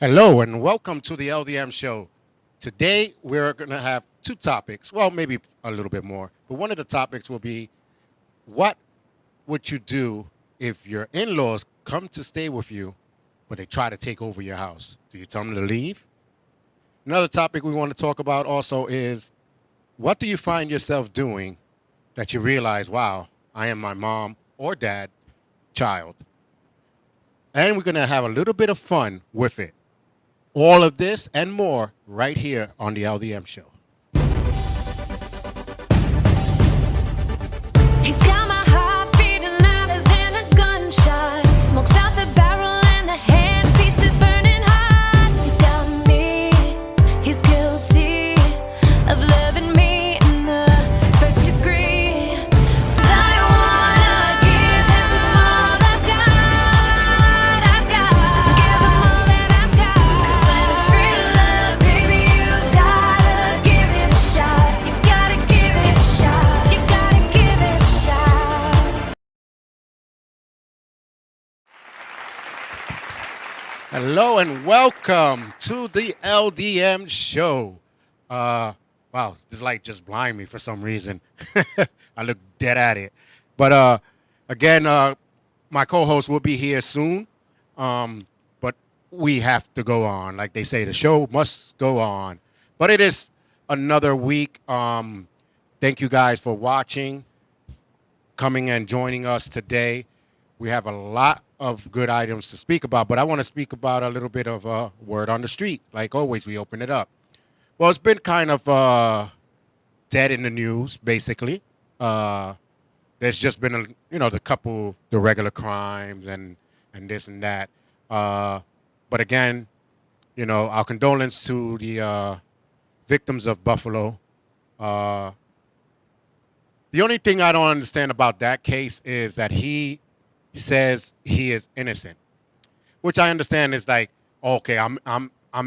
Hello and welcome to the LDM Show. Today we're going to have two topics, well, maybe a little bit more, but one of the topics will be what would you do if your in laws come to stay with you, but they try to take over your house? Do you tell them to leave? Another topic we want to talk about also is what do you find yourself doing that you realize, wow, I am my mom or dad child? And we're going to have a little bit of fun with it. All of this and more right here on the LDM Show. He's got my heart beating louder than a gunshot. Smokes out the barrel and the handpiece is burning hot. He's got me, he's guilty of loving me in the first degree. So I wanna give him all I've got. I've got to give him all that I've got. 'Cause when it's real love, baby, you gotta give it a shot. You gotta give it a shot. You gotta give it a shot. Hello and welcome to the LDM Show. Wow, this light just blinded me for some reason. I look dead at it. But again, my co-host will be here soon. But we have to go on. Like they say, the show must go on. But it is another week. Thank you guys for watching, coming and joining us today. We have a lot of good items to speak about, but I want to speak about a little bit of word on the street. Like always, we open it up. Well, it's been kind of dead in the news, basically. There's just been the regular crimes and this and that. But again, our condolence to the victims of Buffalo. The only thing I don't understand about that case is that he says he is innocent, which I understand is like, okay, I'm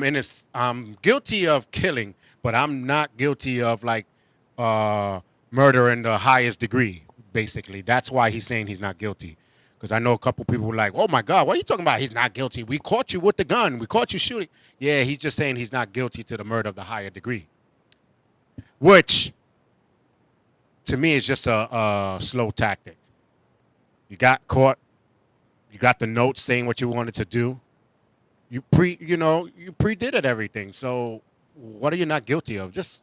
innocent. I'm guilty of killing, but I'm not guilty of murder in the highest degree. Basically, that's why he's saying he's not guilty. Because I know a couple people were like, oh my God, what are you talking about? He's not guilty. We caught you with the gun. We caught you shooting. Yeah, he's just saying he's not guilty to the murder of the higher degree, which to me is just a slow tactic. You got caught. You got the note saying what you wanted to do. You predid it everything. So what are you not guilty of? Just,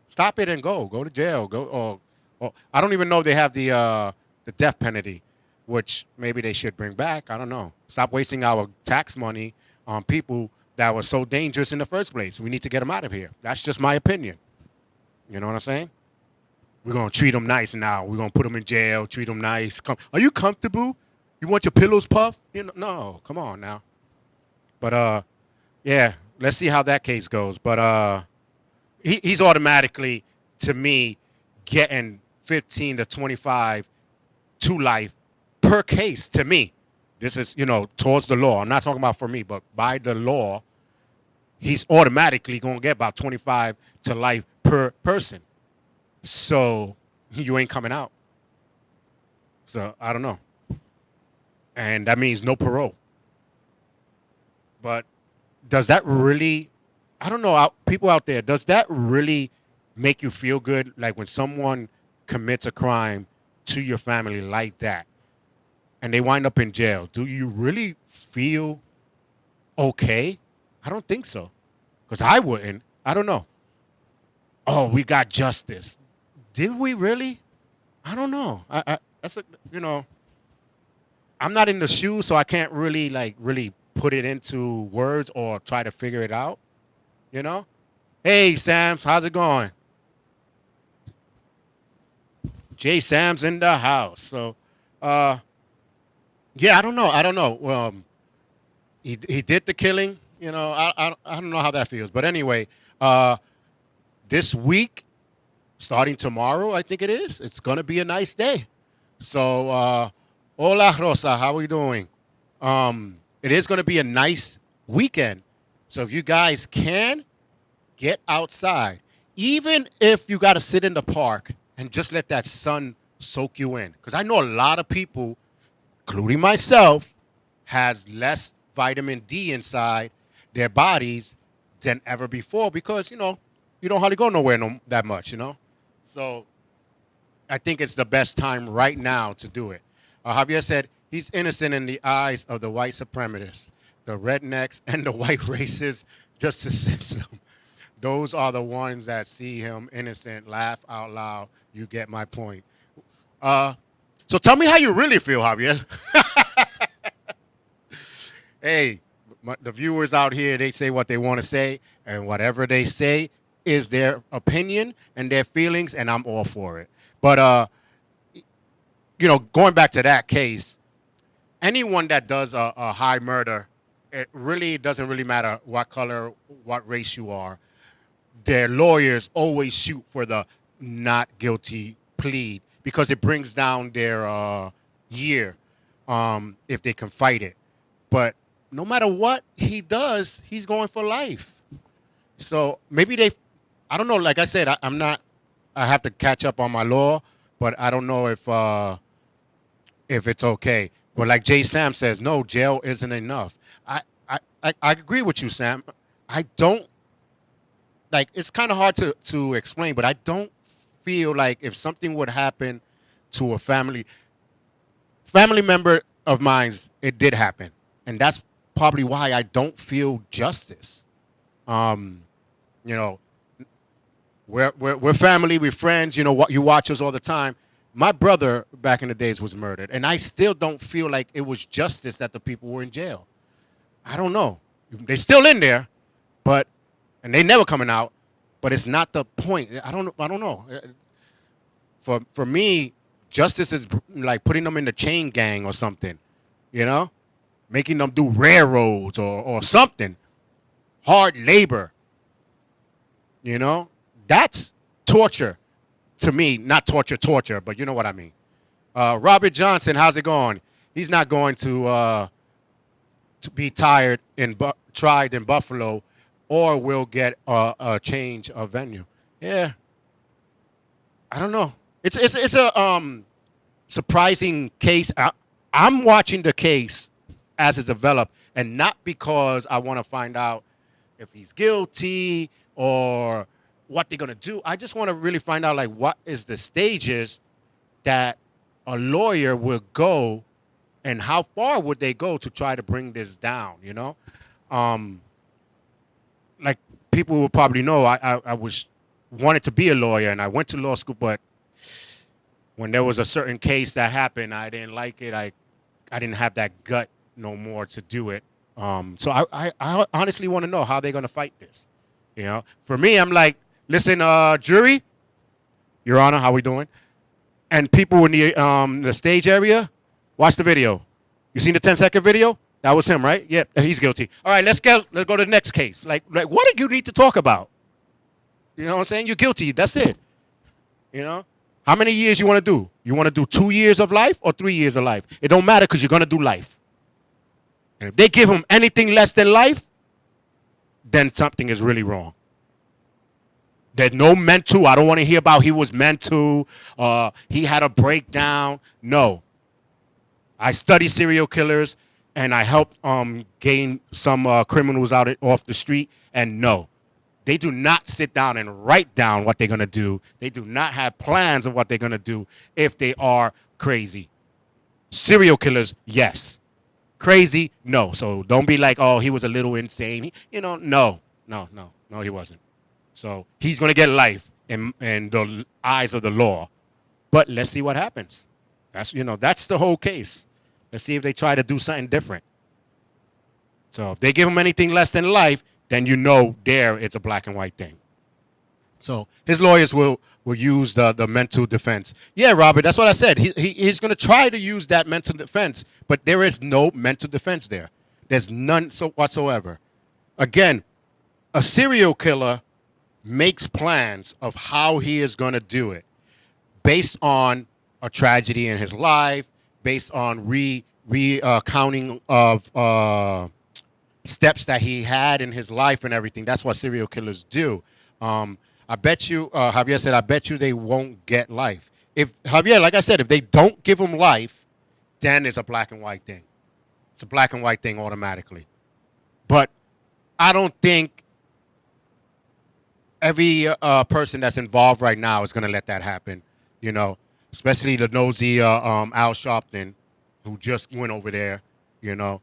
stop it and go. Go to jail. Or I don't even know if they have the death penalty, which maybe they should bring back. I don't know. Stop wasting our tax money on people that were so dangerous in the first place. We need to get them out of here. That's just my opinion. You know what I'm saying? We're going to treat them nice now. We're going to put them in jail, treat them nice. Are you comfortable? You want your pillows puffed? No, come on now. But, yeah, let's see how that case goes. But he's automatically, to me, getting 15 to 25 to life per case to me. This is, towards the law. I'm not talking about for me, but by the law, he's automatically going to get about 25 to life per person. So you ain't coming out. So I don't know. And that means no parole. But does that really, I don't know, people out there, does that really make you feel good? Like when someone commits a crime to your family like that and they wind up in jail, do you really feel okay? I don't think so. Because I wouldn't. I don't know. Oh, we got justice. Did we really? I don't know. I'm not in the shoes, so I can't really put it into words or try to figure it out. Hey, Sam's, how's it going? Jay Sam's in the house. So, yeah, I don't know. He did the killing. I don't know how that feels. But anyway, this week, starting tomorrow, I think it is, it's going to be a nice day. So, hola, Rosa, how are you doing? It is going to be a nice weekend. So if you guys can, get outside. Even if you got to sit in the park and just let that sun soak you in. Because I know a lot of people, including myself, has less vitamin D inside their bodies than ever before because, you don't hardly go nowhere that much, So I think it's the best time right now to do it. Javier said he's innocent in the eyes of the white supremacists, the rednecks, and the white racist justice system. Those are the ones that see him innocent, laugh out loud. You get my point. So tell me how you really feel, Javier. Hey, the viewers out here, they say what they want to say, and whatever they say is their opinion and their feelings, and I'm all for it. But, going back to that case, anyone that does a high murder, it really doesn't really matter what color, what race you are. Their lawyers always shoot for the not guilty plea because it brings down their year if they can fight it. But no matter what he does, he's going for life. So maybe I don't know. Like I said, I have to catch up on my law, but I don't know if it's okay. But like Jay Sam says, no, jail isn't enough. I agree with you, Sam. I don't, like, it's kind of hard to explain, but I don't feel like if something would happen to a family member of mine, it did happen. And that's probably why I don't feel justice. We're family, we're friends, you watch us all the time. My brother back in the days was murdered, and I still don't feel like it was justice that the people were in jail. I don't know. They're still in there, and they never coming out, but it's not the point. I don't know. For me, justice is like putting them in the chain gang or something, making them do railroads or something, hard labor. That's torture to me. Not torture, but you know what I mean. Robert Johnson, how's it going? He's not going to be tried in Buffalo, or will get a change of venue. Yeah, I don't know. It's a surprising case. I'm watching the case as it's developed, and not because I want to find out if he's guilty or what they're gonna do. I just want to really find out, like, what is the stages that a lawyer will go, and how far would they go to try to bring this down? Like people will probably know, I wanted to be a lawyer, and I went to law school, but when there was a certain case that happened, I didn't like it. I didn't have that gut no more to do it. So I honestly want to know how they're gonna fight this. For me, I'm like, listen, jury, Your Honor, how we doing? And people in the stage area, watch the video. You seen the 10-second video? That was him, right? Yep, he's guilty. All right, let's go to the next case. Like, what do you need to talk about? You know what I'm saying? You're guilty. That's it. How many years you want to do? You want to do 2 years of life or 3 years of life? It don't matter because you're going to do life. And if they give him anything less than life, then something is really wrong. There's no mental. I don't want to hear about he was mental. He had a breakdown. No. I study serial killers, and I helped gain some criminals off the street. And no, they do not sit down and write down what they're going to do. They do not have plans of what they're going to do if they are crazy. Serial killers, yes. Crazy, no. So don't be like, oh, he was a little insane. No, he wasn't. So he's going to get life in the eyes of the law. But let's see what happens. That's the whole case. Let's see if they try to do something different. So if they give him anything less than life, then there it's a black and white thing. So his lawyers will use the mental defense. Yeah, Robert, that's what I said. He's going to try to use that mental defense, but there is no mental defense there. There's none whatsoever. Again, a serial killer makes plans of how he is going to do it based on a tragedy in his life, based on recounting of steps that he had in his life and everything. That's what serial killers do. I bet you, Javier said, I bet you they won't get life. Javier, like I said, if they don't give him life, then it's a black and white thing. It's a black and white thing automatically. But I don't think every person that's involved right now is going to let that happen. You know, especially the nosy Al Sharpton, who just went over there. You know,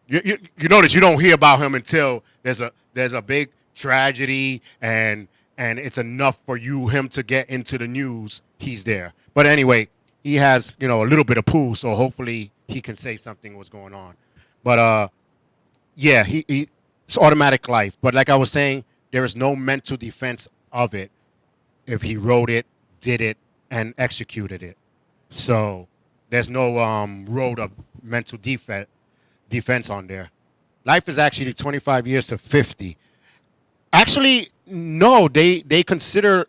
you notice you don't hear about him until there's a big tragedy and it's enough for him to get into the news. He's there. But anyway, he has a little bit of poo, so hopefully he can say something what's going on. But yeah, it's automatic life. But like I was saying, there is no mental defense of it if he wrote it, did it, and executed it. So there's no road of mental defense on there. Life is actually 25 years to 50. Actually, no, they consider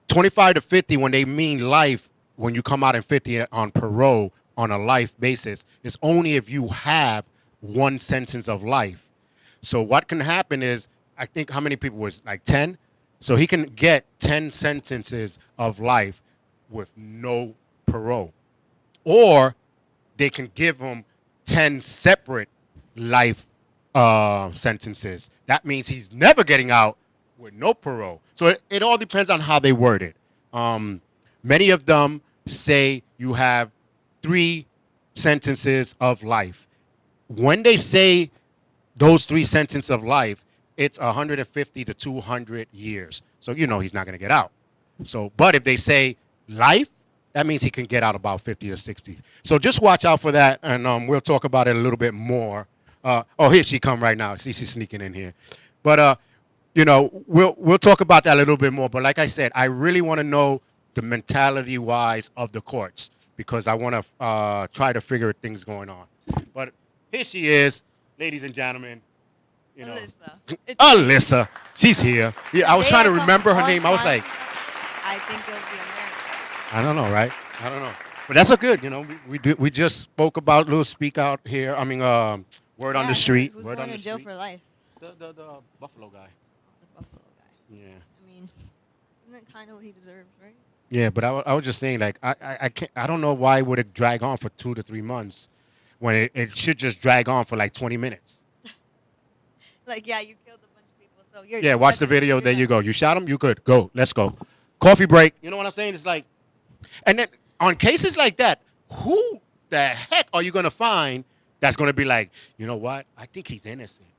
25 to 50 when they mean life. When you come out in 50 on parole on a life basis, it's only if you have one sentence of life. So what can happen is, I think how many people was like 10? So he can get 10 sentences of life with no parole. Or they can give him 10 separate life sentences. That means he's never getting out with no parole. So it all depends on how they word it. Many of them say you have 3 sentences of life. When they say those 3 sentences of life, it's 150 to 200 years. So he's not going to get out. So, but if they say life, that means he can get out about 50 or 60. So just watch out for that, and we'll talk about it a little bit more. Here she come right now. See, she's sneaking in here. But we'll talk about that a little bit more. But like I said, I really want to know the mentality-wise of the courts because I want to try to figure things going on. But here she is, ladies and gentlemen. Alyssa. She's here. Yeah, I was trying to remember her name. I was like, I think it'll be American. I don't know, right? I don't know. But that's a good, we just spoke about little speak out here. I mean, word on the street. Who's Word going on to the jail street. for life? The Buffalo guy. The Buffalo guy. Yeah. I mean, isn't that kind of what he deserves, right? Yeah, but I was just saying, like, I can't. I don't know why would it drag on for 2 to 3 months when it should just drag on for like 20 minutes. Like, yeah, you killed a bunch of people, so you're... Yeah, watch the video. There you go. You shot him. You could go. Let's go. Coffee break. You know what I'm saying? It's like, and then on cases like that, who the heck are you gonna find that's gonna be like, you know what? I think he's innocent.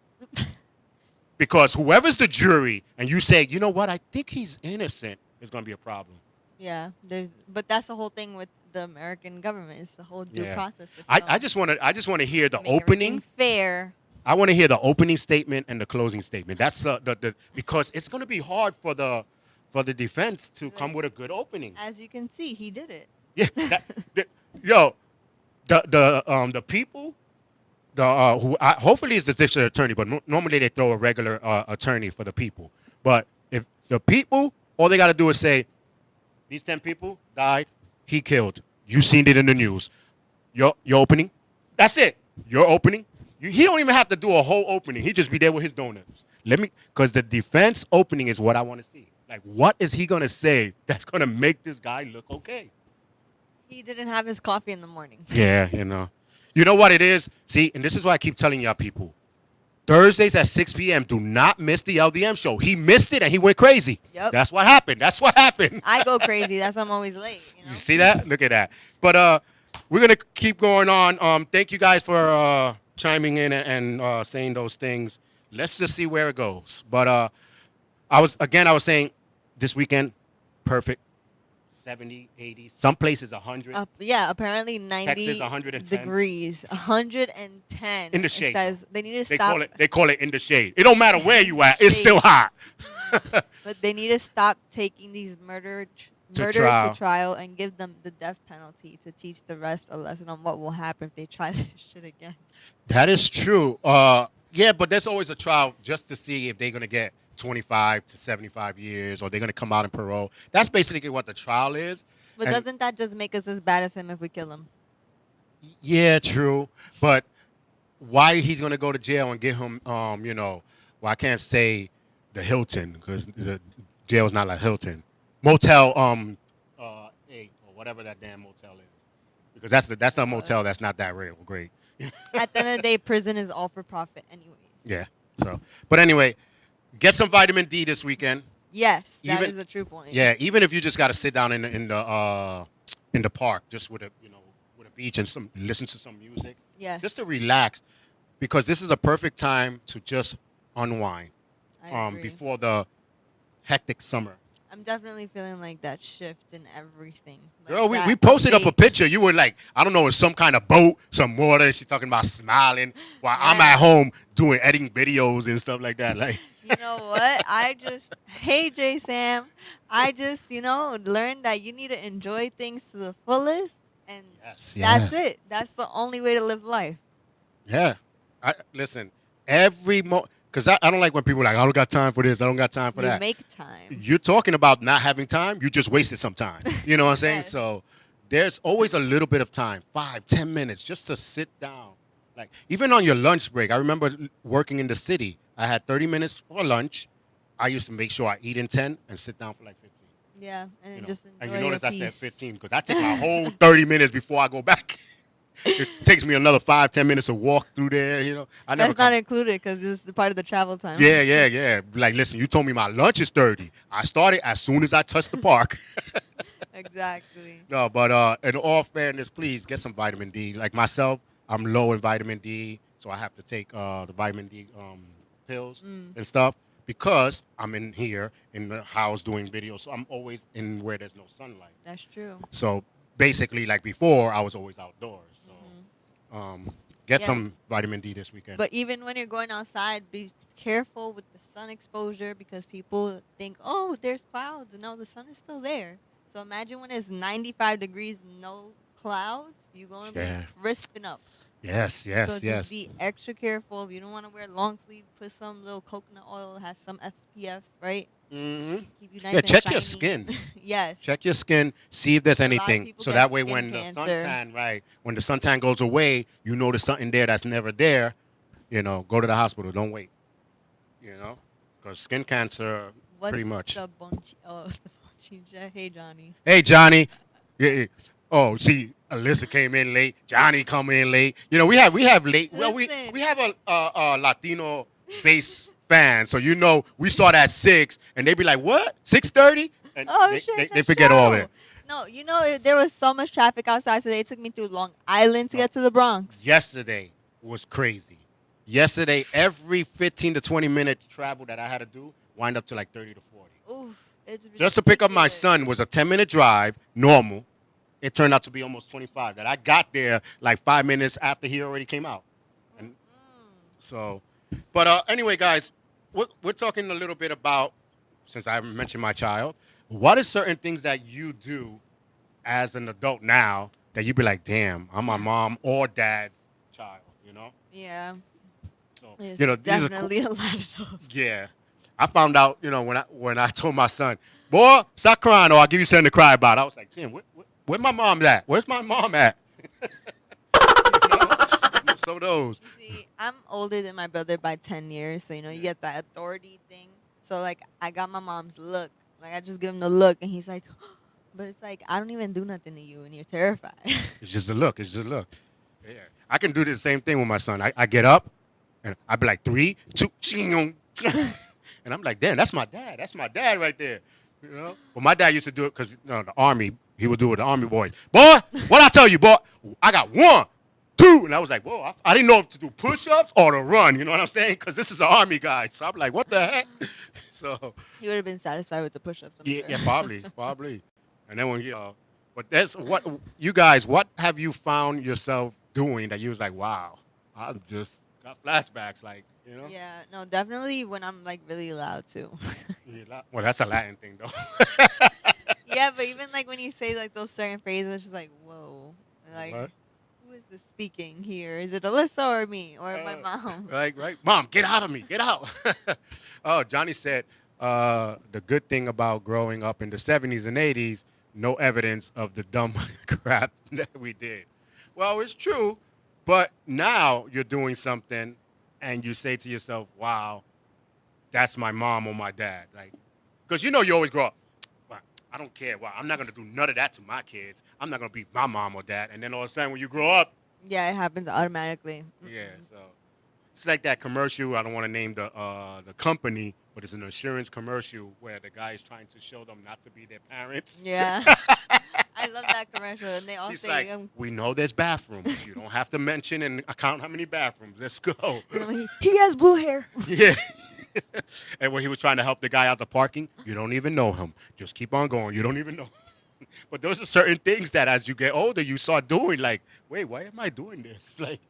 Because whoever's the jury, and you say, you know what? I think he's innocent, is gonna be a problem. Yeah, but that's the whole thing with the American government. It's the whole due process system. I just want to hear the Make opening. everything fair. I want to hear the opening statement and the closing statement. That's the because it's going to be hard for the defense to come with a good opening. As you can see, he did it. Yeah, the people, who hopefully it's the district attorney, but normally they throw a regular attorney for the people. But if the people, all they got to do is say, these 10 people died, he killed. You seen it in the news. Your opening, that's it. Your opening. He don't even have to do a whole opening. He just be there with his donuts. Because the defense opening is what I want to see. Like, what is he going to say that's going to make this guy look okay? He didn't have his coffee in the morning. Yeah, You know what it is? See, and this is why I keep telling y'all people. Thursdays at 6 p.m., do not miss the LDM show. He missed it and he went crazy. Yep. That's what happened. I go crazy. That's why I'm always late. You see that? Look at that. But we're going to keep going on. Thank you guys for chiming in and saying those things. Let's just see where it goes. But I was saying this weekend, perfect. 70, 80, some places 100. Yeah, apparently 90 Texas, 110. degrees. 110. In the shade. Guys, they need to stop. They call it in the shade. It don't matter where you at. It's still hot. But they need to stop taking these murder to trial and give them the death penalty to teach the rest a lesson on what will happen if they try this shit again. That is true. Yeah, but there's always a trial just to see if they're going to get 25 to 75 years or they're going to come out in parole. That's basically what the trial is. But doesn't that just make us as bad as him if we kill him? Yeah, true. But why he's going to go to jail and get him, well, I can't say the Hilton because the jail's not like Hilton. Motel 8 or whatever that damn motel is. Because that's the motel that's not that real great. At the end of the day, prison is all for profit anyways. Yeah. So, but anyway, get some vitamin D this weekend. Yes, that Even is a true point. yeah, even if you just got to sit down in the park, just with a with a beach and some listen to some music, Yes. just to relax, because this is a perfect time to just unwind. I agree. Before the hectic summer. I'm definitely feeling like that shift in everything. Like Girl, we that posted up a update. picture. You were like, I don't know, it's some kind of boat, some water. She's talking about smiling while I'm Yeah. at home doing editing videos and stuff like that. Like, You know what? Hey, J Sam, I just, learned that you need to enjoy things to the fullest. And yes, that's yes. it. That's the only way to live life. Yeah. Listen, because I don't like when people are like, I don't got time for this, I don't got time for You that. make time. You're talking about not having time, you just wasted some time. You know what I'm saying? Yes. So there's always a little bit of time, 5-10 minutes, just to sit down. Like, even on your lunch break, I remember working in the city. I had 30 minutes for lunch. I used to make sure I eat in 10 and sit down for like 15. Yeah, and You know? just And enjoy you notice your I said peace. 15 because I take my whole 30 minutes before I go back. It takes me another 5-10 minutes to walk through there. I never That's not included because this is part of the travel time. Yeah. Like, listen, you told me my lunch is 30. I started as soon as I touched the park. Exactly. No, but in all fairness, please get some vitamin D. Like myself, I'm low in vitamin D, so I have to take the vitamin D pills and stuff because I'm in here in the house doing videos. So I'm always in where there's no sunlight. That's true. So basically, like before, I was always outdoors. So get Yeah. some vitamin D this weekend. But even when you're going outside, be careful with the sun exposure because people think, oh, there's clouds. No, the sun is still there. So imagine when it's 95 degrees, no clouds, you're going to Yeah. be crisping up. Yes. So just be extra careful. If you don't want to wear long sleeve, put some little coconut oil, has some SPF, right? Mm-hmm. Keep you nice Yeah, and check your shiny. skin. Yes. Check your skin, see if there's A lot of anything. people So get that way skin when cancer. the suntan, when the suntan goes away, you know there's something there that's never there. Go to the hospital. Don't wait. Because skin cancer, What's pretty much. the Bonchija? Hey, Johnny. Hey, Johnny. Yeah. Oh, see, Alyssa came in late. Johnny come in late. We have late. Well, we Listen. have a Latino base fan, so we start at 6, and they be like, what? 6:30? And Oh, they, shit, they, the they forget all show. that. No, there was so much traffic outside today. It took me through Long Island to get to the Bronx. Yesterday was crazy. Yesterday, every 15 to 20 minute travel that I had to do wind up to like 30 to 40. Oof, it's Just to pick up my ridiculous. son was a 10-minute drive, normal. It turned out to be almost 25. That I got there like 5 minutes after he already came out. And so, but anyway, guys, we're talking a little bit about, since I haven't mentioned my child, what are certain things that you do as an adult now that you be like, damn, I'm my mom or dad's child, Yeah, So, there's these are cool. definitely a lot of those. Yeah. I found out, when I told my son, boy, stop crying or I'll give you something to cry about. I was like, damn, where my mom at? Where's my mom at? So those. See, I'm older than my brother by 10 years, so you get that authority thing. So like, I got my mom's look. Like, I just give him the look, and he's like, but it's like, I don't even do nothing to you, and you're terrified. It's just a look. Yeah. I can do the same thing with my son. I get up, and I be like, 3, 2, ching, and I'm like, damn, that's my dad. That's my dad right there. But my dad used to do it because the army. He would do it with the army boys. Boy, what I tell you, boy? I got 1, 2, and I was like, whoa, I didn't know if to do push-ups or to run. You know what I'm saying? Because this is an army guy. So I'm like, what the heck? So He would have been satisfied with the push-ups. I'm sure. yeah, probably. And then when but that's what you guys. What have you found yourself doing that you was like, wow, I just got flashbacks, like. Yeah, no, definitely when I'm like really loud too. Well, that's a Latin thing, though. Yeah, but even like when you say like those certain phrases, it's just like, whoa, like What? who is this speaking here? Is it Alyssa or me or my mom? Right. Mom, get out of me. Get out. Oh, Johnny said the good thing about growing up in the 70s and 80s, no evidence of the dumb crap that we did. Well, it's true, but now you're doing something and you say to yourself, wow, that's my mom or my dad. Like, because you always grow up, well, I don't care. Well, I'm not going to do none of that to my kids. I'm not going to be my mom or dad. And then all of a sudden when you grow up, Yeah, it happens automatically. yeah, so It's like that commercial. I don't want to name the company, but it's an insurance commercial where the guy is trying to show them not to be their parents. Yeah. I love that commercial, and they all He's say, like, we know there's bathrooms. You don't have to mention and count how many bathrooms. Let's go. he has blue hair. Yeah. And when he was trying to help the guy out the parking, you don't even know him. Just keep on going. You don't even know. But those are certain things that as you get older, you start doing. Like, wait, why am I doing this? Like,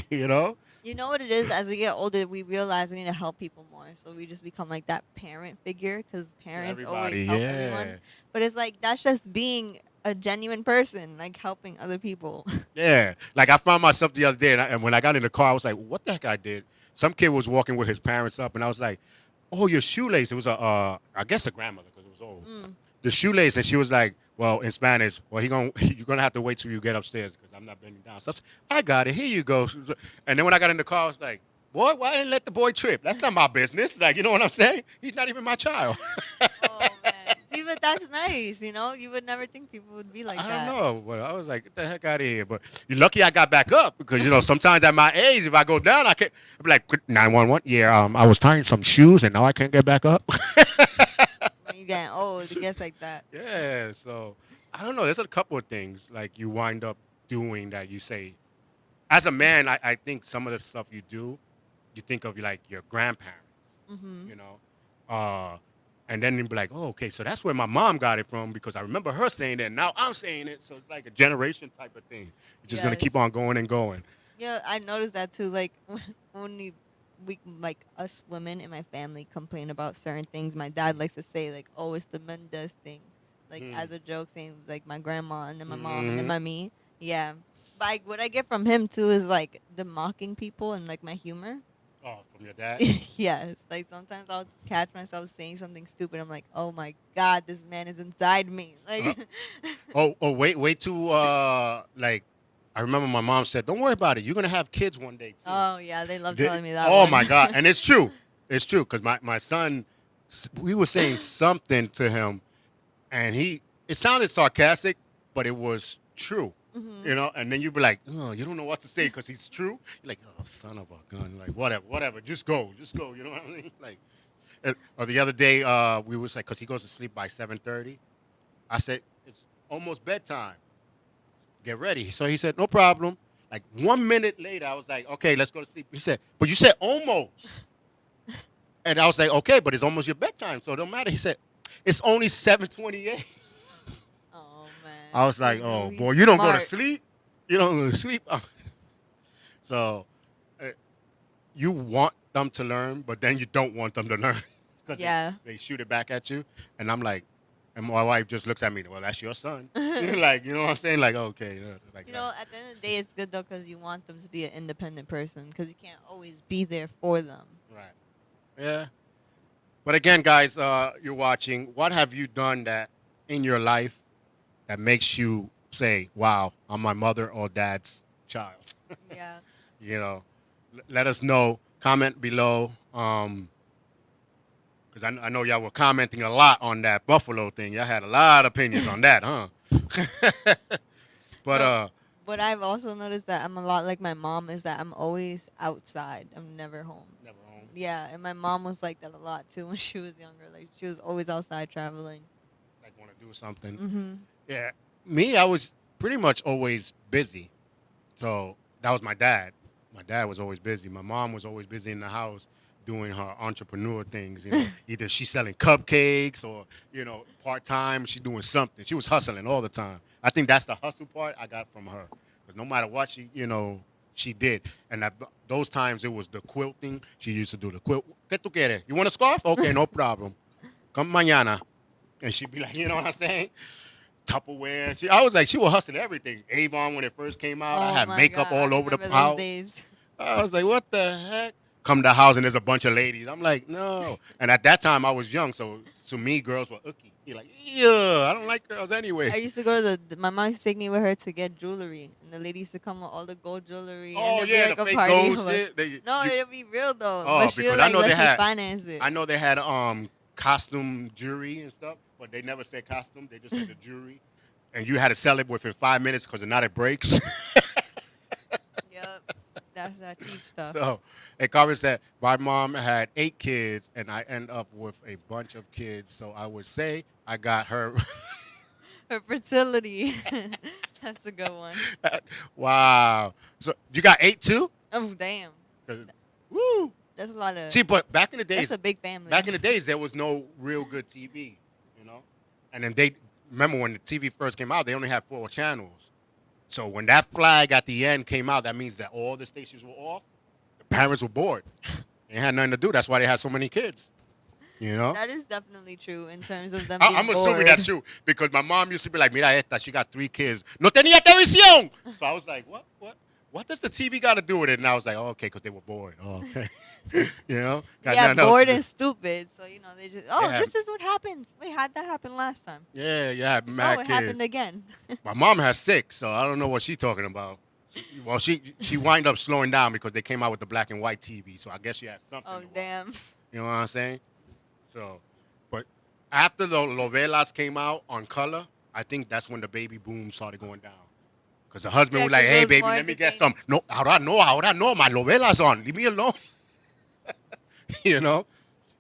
you know? You know what it is? As we get older, we realize we need to help people more. So we just become like that parent figure because parents always help everyone. But it's like that's just being a genuine person, like helping other people. Yeah. Like I found myself the other day, and when I got in the car, I was like, what the heck I did? Some kid was walking with his parents up, and I was like, oh, your shoelace. It was I guess a grandmother because it was old. The shoelace, and she was like, well, in Spanish, well, you're going to have to wait till you get upstairs because I'm not bending down. So I said, I got it. Here you go. And then when I got in the car, I was like, boy, why didn't let the boy trip? That's not my business. Like, you know what I'm saying? He's not even my child. Oh, man. See, but that's nice, you know? You would never think people would be like that. I don't know, but I was like, get the heck out of here. But you're lucky I got back up because, you know, sometimes at my age, if I go down, I can't. I'd be like, 911, yeah, I was tying some shoes and now I can't get back up. When you getting old, it gets like that. Yeah, so I don't know. There's a couple of things like you wind up doing that you say, as a man, I think some of the stuff you do, you think of like your grandparents, you know, and then you'd be like, oh, okay, so that's where my mom got it from because I remember her saying that. Now I'm saying it, so it's like a generation type of thing. You're just gonna keep on going and going. Yeah, I noticed that too. Like when we like us women in my family complain about certain things, my dad likes to say like, "Oh, it's the Mendez thing," like as a joke, saying like my grandma and then my mom and then my me. Yeah, but what I get from him too is like the mocking people and like my humor. Oh, from your dad? Yes, like sometimes I'll catch myself saying something stupid. I'm like, "Oh my God, this man is inside me!" Like, wait till like. I remember my mom said, "Don't worry about it. You're gonna have kids one day too." Oh yeah, they love telling me that. Oh one. my God, and it's true. It's true because my son, we were saying something to him, and it sounded sarcastic, but it was true. You know, and then you'd be like, "Oh, you don't know what to say because he's true." You're like, "Oh, son of a gun!" Like whatever, just go. You know what I mean? Like, or the other day, we was like, because he goes to sleep by 7:30. I said, "It's almost bedtime. Get ready." So he said, no problem. Like 1 minute later, I was like, okay, let's go to sleep. He said, but you said almost. And I was like, okay, but it's almost your bedtime, so it don't matter. He said, it's only 7:28. Oh man. I was like, oh boy, you don't go to sleep? You don't go to sleep? So you want them to learn, but then you don't want them to learn. Because they shoot it back at you. And I'm like, and my wife just looks at me, well, that's your son. Like, you know what I'm saying? Like, okay. Like you know, at the end of the day, it's good, though, because you want them to be an independent person because you can't always be there for them. Right. Yeah. But again, guys, you're watching. What have you done that in your life that makes you say, wow, I'm my mother or dad's child? Yeah. You know, let us know. Comment below. Because I know y'all were commenting a lot on that Buffalo thing. Y'all had a lot of opinions on that, huh? But But I've also noticed that I'm a lot like my mom is that I'm always outside. I'm never home. Never home. Yeah, and my mom was like that a lot too when she was younger. Like she was always outside traveling. Like want to do something. Yeah. Me, I was pretty much always busy. So that was my dad. My dad was always busy. My mom was always busy in the house doing her entrepreneur things, you know, either she's selling cupcakes or, you know, part-time, she's doing something. She was hustling all the time. I think that's the hustle part I got from her. Because no matter what she did. And those times it was the quilting. She used to do the quilt. ¿Qué tú quieres? You want a scarf? Okay, no problem. Come mañana. And she'd be like, you know what I'm saying? Tupperware. I was like, she was hustling everything. Avon, when it first came out, I had makeup all over the house. I was like, what the heck? Come to the house and there's a bunch of ladies. I'm like, no. And at that time I was young, so to me girls were icky. You're like, yeah, I don't like girls anyway. I used to go to my mom used to take me with her to get jewelry, and the ladies used to come with all the gold jewelry. Oh and yeah, like the a fake party. gold shit. No, it'll be real though. Oh, but because like, I know they had finance it. I know they had costume jewelry and stuff, but they never said costume. They just said the jewelry, and you had to sell it within 5 minutes because if not it breaks. Yep. That's that cheap stuff. So, and Carmen said, my mom had 8 kids, and I end up with a bunch of kids. So I would say I got her. Her fertility. That's a good one. Wow. So you got 8 too? Oh damn. Woo. That's a lot of. See, but back in the days, That's a big family. back in the days, there was no real good TV, you know. And then they remember when the TV first came out, they only had 4 channels. So when that flag at the end came out, that means that all the stations were off. The parents were bored. They had nothing to do. That's why they had so many kids. You know. That is definitely true in terms of them being I'm assuming bored. that's true because my mom used to be like, "Mira esta, she got 3 kids. No tenía televisión." So I was like, "What does the TV got to do with it?" And I was like, "Oh, okay, because they were bored." Oh, okay. You know, got Yeah, nothing else bored to do. and stupid. So you know they just. Yeah. This is what happens. Wait, how'd that happen last time? Yeah, mad Oh, it kids. happened again. My mom has 6, so I don't know what she's talking about. Well, she wind up slowing down because they came out with the black and white TV. So I guess she had something. Oh to watch. damn. You know what I'm saying? So, but after the novelas came out on color, I think that's when the baby boom started going down. Because the husband Yeah, was like, 'cause it "Hey, was baby, more let me get some." No, ahora no, my novela's on. Leave me alone. You know?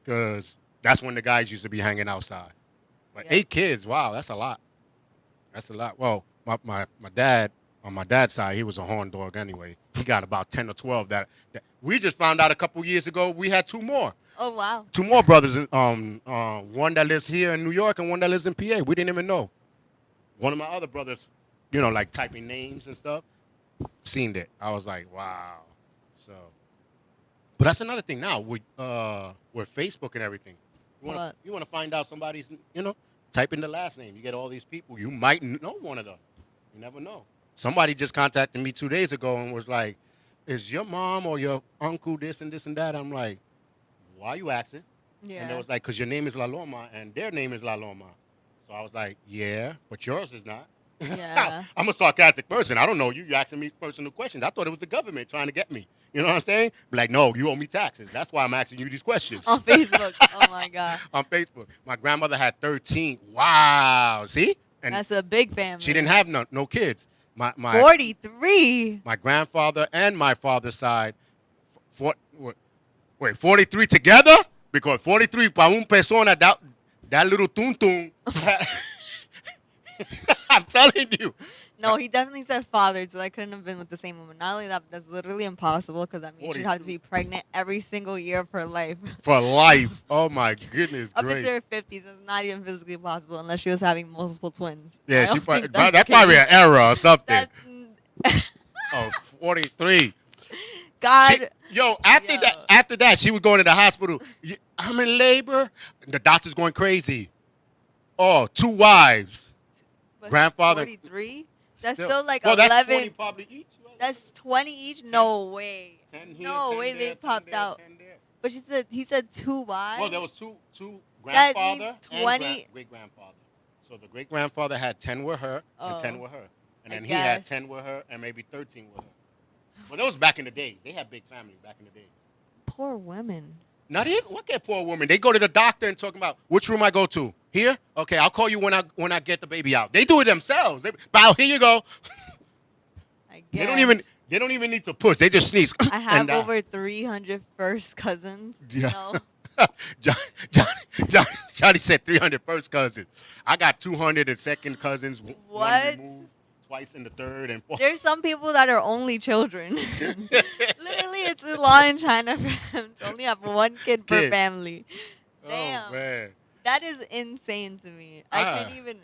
Because that's when the guys used to be hanging outside. But Yeah. 8 kids, wow, that's a lot. That's a lot. Well, my dad, on my dad's side, he was a horn dog anyway. He got about 10 or 12 that we just found out a couple years ago we had 2 more. Oh wow. 2 more brothers, one that lives here in New York and one that lives in PA. We didn't even know. One of my other brothers, you know, like typing names and stuff, seen it. I was like, wow. So, but that's another thing now with Facebook and everything. What? You want to find out somebody's, you know, type in the last name. You get all these people. You might know one of them. You never know. Somebody just contacted me 2 days ago and was like, "Is your mom or your uncle this and this and that?" I'm like, "Why are you asking?" Yeah. And they was like, "Because your name is La Loma and their name is La Loma." So I was like, "Yeah, but yours is not." Yeah. I'm a sarcastic person. I don't know you. You're asking me personal questions. I thought it was the government trying to get me. You know what I'm saying? Be like, "No, you owe me taxes. That's why I'm asking you these questions." On Facebook. Oh my god. On Facebook. My grandmother had 13. Wow. See? And That's a big family. she didn't have no kids. My 43. my grandfather and my father's side, 43 together? Because 43 para un persona, that little tuntun. I'm telling you. No, he definitely said fathered, so that couldn't have been with the same woman. Not only that, that's literally impossible because that means she'd have to be pregnant every single year of her life. For life. Oh, my goodness. Up Great. into her 50s, it's not even physically possible unless she was having multiple twins. I Yeah, don't she probably, think that's that's the probably case. an error or something. That's Oh, 43. God. After that, she was going to the hospital. I'm in labor. The doctor's going crazy. Oh, 2 wives. But grandfather- 43? That's Still- still like well, 11. That's 20 probably each. Right? That's 20 each? No way. 10 here, No 10 way there, they 10 popped there, out. 10 there. But he said 2 wives? Well, there was two That grandfather means and 20 great grandfather. So the great grandfather had 10 with her and 10 Oh, with her, and I then he had guess. 10 with her and maybe 13 with her. Well, that was back in the days. They had big families back in the days. Poor women. Not even what that poor woman. They go to the doctor and talking about which room I go to. Here, okay, I'll call you when I get the baby out. They do it themselves. Bow, here you go. I guess. They don't even need to push. They just sneeze. I have and, over 300 first cousins. Yeah. No. Johnny said 300 first cousins. I got 200 and second cousins. One What? removed, twice in the third and fourth. There's some people that are only children. Literally, it's a law in China for them to only have 1 kid per Kid. family. Damn. Oh, man. That is insane to me. I Ah. can't even.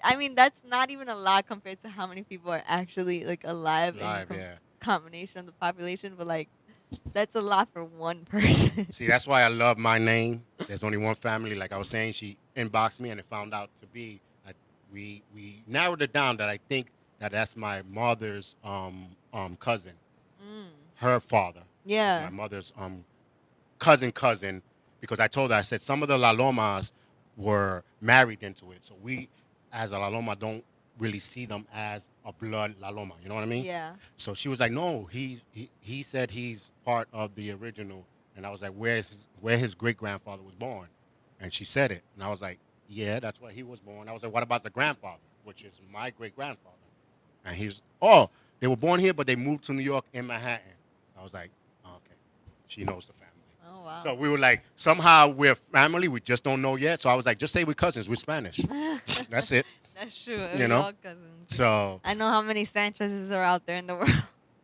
I mean, that's not even a lot compared to how many people are actually like alive Live, in yeah. combination of the population. But like, that's a lot for one person. See, that's why I love my name. There's only one family. Like I was saying, she inboxed me and it found out to be. We narrowed it down that I think that's my mother's cousin, her father. Yeah. My mother's cousin, because I told her, I said, some of the La Lomas were married into it. So we, as a La Loma, don't really see them as a blood La Loma. You know what I mean? Yeah. So she was like, no, he said he's part of the original. And I was like, where his great-grandfather was born? And she said it. And I was like, yeah, that's where he was born. I was like, what about the grandfather, which is my great-grandfather? And they were born here, but they moved to New York in Manhattan. I I was like, oh, okay, she knows the family. Oh wow. So we were like, somehow we're family. We just don't know yet. So I was like, just say we're cousins. We're Spanish. That's it. That's true. You We know? all cousins. So I know how many Sanchez's are out there in the world.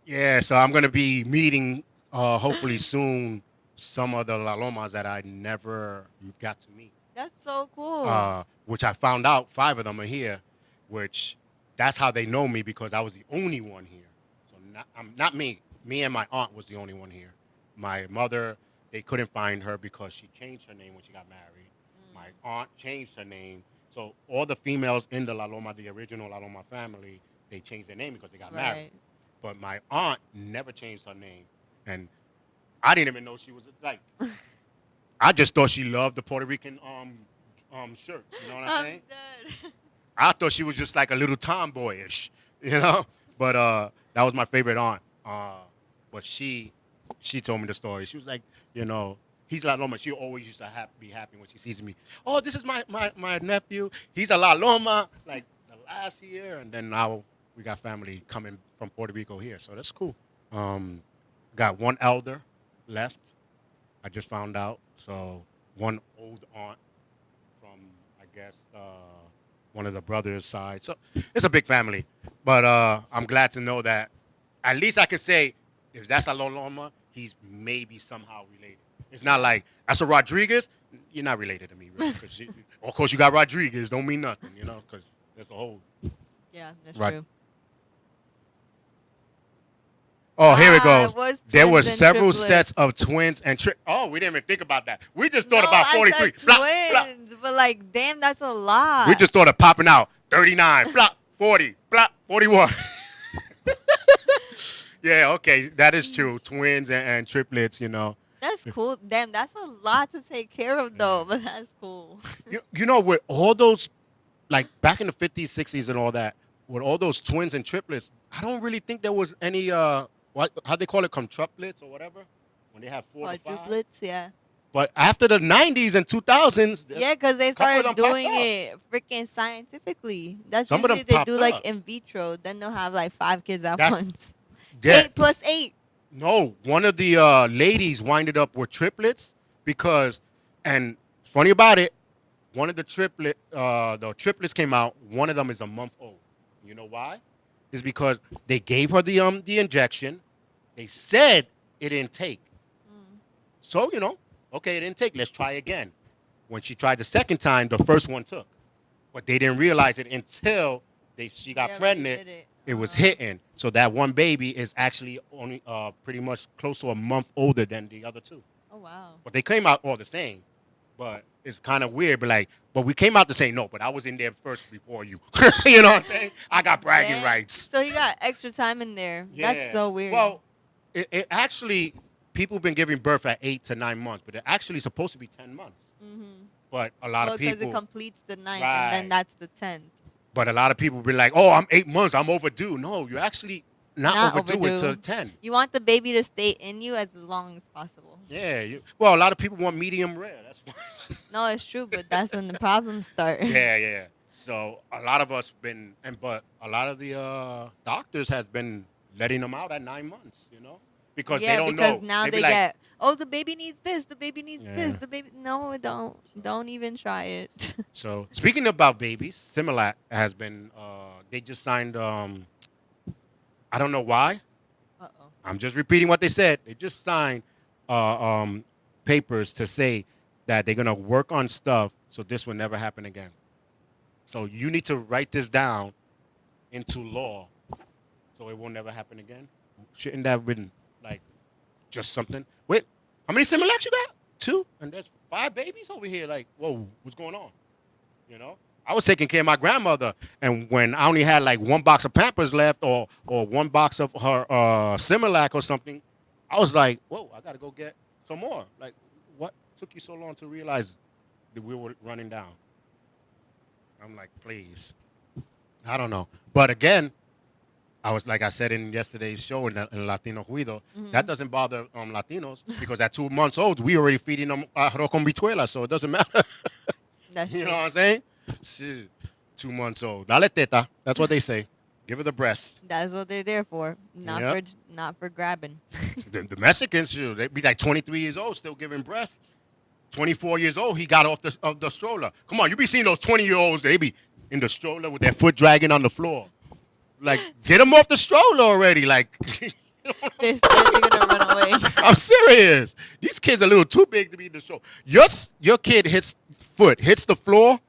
yeah, so I'm gonna be meeting hopefully soon some of the La Lomas that I never got to meet. That's so cool. Which I found out 5 of them are here, which that's how they know me because I was the only one here. So not me. Me and my aunt was the only one here. My mother, they couldn't find her because she changed her name when she got married. My aunt changed her name. So all the females in the La Loma, the original La Loma family, they changed their name because they got married. But my aunt never changed her name. And I didn't even know she was like, I just thought she loved the Puerto Rican shirt. You know what I'm saying? Dead. I thought she was just like a little tomboyish, you know? But that was my favorite aunt. But she told me the story. She was like, you know, he's La Loma. She always used to be happy when she sees me. Oh, this is my nephew. He's a La Loma, like the last year. And then now we got family coming from Puerto Rico here. So that's cool. Got one elder left. I just found out. So one old aunt from, I guess, one of the brothers' side. So it's a big family. But I'm glad to know that at least I can say if that's a La Loma, he's maybe somehow related. It's not like, that's a Rodriguez. You're not related to me, really. Of course, you got Rodriguez. Don't mean nothing, you know, because there's a whole. Yeah, that's true. Oh, here it goes. There were twins and several triplets. sets of twins and Oh, we didn't even think about that. We just thought No, about I 43. said Blah, twins, but like, damn, that's a lot. blah. We just thought of popping out 39, blah, 40, blah, 41. Yeah, okay, that is true. Twins and triplets, you know. That's cool. Damn, that's a lot to take care of, though. But that's cool. You know, with all those, like back in the 50s, 60s, and all that, with all those twins and triplets, I don't really think there was any how they call it, quintuplets or whatever, when they have 4 to 5. Quadruplets, yeah. But after the 90s and 2000s, Yeah, because they couple of them started popped doing up. it freaking scientifically. That's Some of them usually they popped do like up. in vitro. Then they'll have like 5 kids at That's- once. yeah. 8 plus 8. No, one of the ladies winded up with triplets because, and funny about it, one of the triplets came out. One of them is a month old. You know why? It's because they gave her the injection. They said it didn't take. So, you know, okay, it didn't take. Let's try again. When she tried the second time, the first one took. But they didn't realize it until she got They already pregnant. did it. It was hitting. So that one baby is actually only pretty much close to a month older than the other 2. Oh, wow. But they came out all the same. But it's kind of weird. But we came out the same. No, but I was in there first before you. You know what I'm saying? I got bragging Yeah. rights. So you got extra time in there. That's so weird. Well, it actually, people have been giving birth at 8 to 9 months, but it's actually supposed to be 10 months. But a lot of because people, it completes the 9th, and Right. then that's the 10th. but a lot of people be like, "Oh, I'm 8 months. I'm overdue." No, you're actually not overdue overdue. until 10. You want the baby to stay in you as long as possible. Yeah. Well, a lot of people want medium rare. That's why. No, it's true, but that's when the problems start. Yeah. So a lot of us but a lot of the doctors has been letting them out at 9 months. You know, because they don't know. because now be they like, get, oh, the baby needs this, the baby needs Yeah. this, the baby. No, don't even try it. So speaking about babies, Similac has been. They just signed. I don't know why. Uh-oh. I'm just repeating what they said. They just signed papers to say that they're gonna work on stuff so this will never happen again. So you need to write this down into law so it will never happen again. Shouldn't that have been like just something? Wait, how many Similacs you got? 2, and there's 5 babies over here. Like, whoa, what's going on? You know, I was taking care of my grandmother, and when I only had like 1 box of Pampers left, or 1 box of her Similac or something, I was like, whoa, I gotta go get some more. Like, what took you so long to realize that we were running down? I'm like, please. I don't know. But again, I was like I said in yesterday's show in Latino Juido, that doesn't bother Latinos because at 2 months old, we already feeding them arroz con bichuela, so it doesn't matter. That's You true. know what I'm saying? Shit, 2 months old. Dale teta. That's what they say. Give her the breast. That's what they're there for. Yep. Not for grabbing. The Mexicans, they be like 23 years old, still giving breast. 24 years old, he got off the stroller. Come on, you be seeing those 20-year-olds, they be in the stroller with their foot dragging on the floor. Like, get them off the stroller already. Like, They're still gonna run away. I'm serious. These kids are a little too big to be in the stroller. Your kid hits the floor,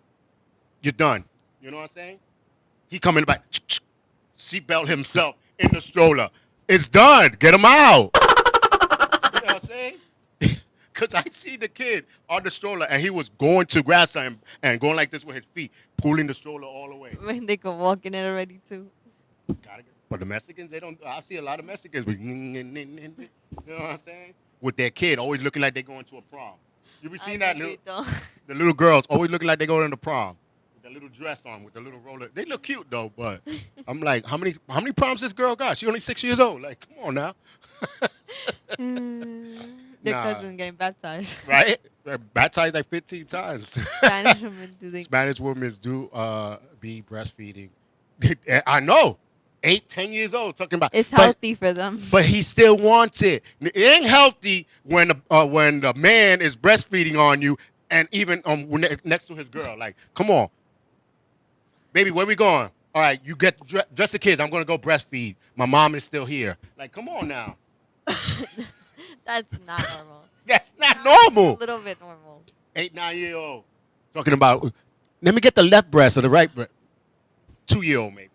you're done. You know what I'm saying? He come in the back, seatbelt himself in the stroller. It's done. Get him out. You know what I'm saying? Because I see the kid on the stroller, and he was going to grab something and going like this with his feet, pulling the stroller all the way. When they could walk in it already too. But the Mexicans, they don't. I see a lot of Mexicans with, you know what I'm saying? With their kid, always looking like they're going to a prom. You be seeing that the little girls always looking like they're going to the prom. With the little dress on, with the little roller. They look cute though, but I'm like, how many proms this girl got? She only 6 years old. Like, come on now. Their cousin's getting baptized. Right? They're baptized like 15 times. Spanish women do be breastfeeding. I know. 8, 10 years old talking about it's healthy for them. But he still wants it. It ain't healthy when the man is breastfeeding on you and even next to his girl. Like, come on. Baby, where we going? All right, you get dress the kids. I'm going to go breastfeed. My mom is still here. Like, come on now. That's not normal. That's not normal. A little bit normal. 8, 9-year-old. Talking about, let me get the left breast or the right breast. 2-year-old maybe.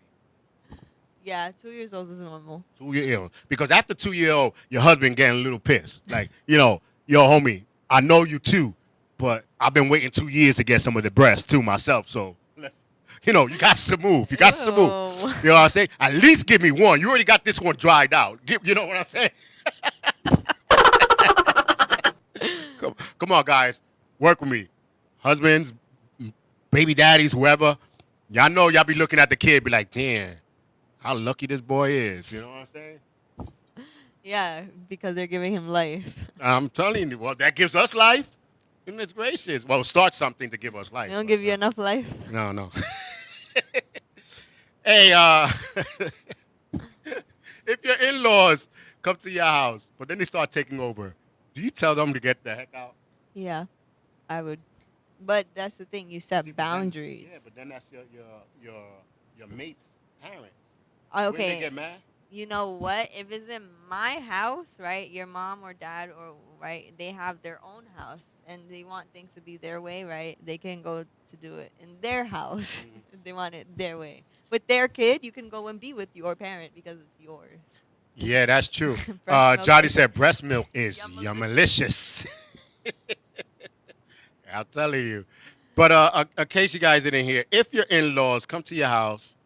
Yeah, 2 years old is normal. 2-year-old. Because after 2-year-old, your husband getting a little pissed. Like, yo, homie, I know you too, but I've been waiting 2 years to get some of the breast too myself. So, you got to move. You got to move. You know what I'm saying? At least give me one. You already got this one dried out. You know what I'm saying? Come on, guys. Work with me. Husbands, baby daddies, whoever. Y'all know y'all be looking at the kid, be like, damn, how lucky this boy is. You know what I'm saying? Yeah, because they're giving him life. I'm telling you, well, that gives us life. Goodness gracious. Well, start something to give us life. They don't give you enough life? No. Hey, if your in-laws come to your house, but then they start taking over, do you tell them to get the heck out? Yeah, I would. But that's the thing. You set boundaries. But then that's your mate's parents. Okay. Wouldn't they get mad? You know what? If it's in my house, right, your mom or dad they have their own house and they want things to be their way, right? They can go to do it in their house if they want it their way. With their kid, you can go and be with your parent because it's yours. Yeah, that's true. Johnny said breast milk is yummalicious. I'm telling you. But in case you guys didn't hear, if your in-laws come to your house,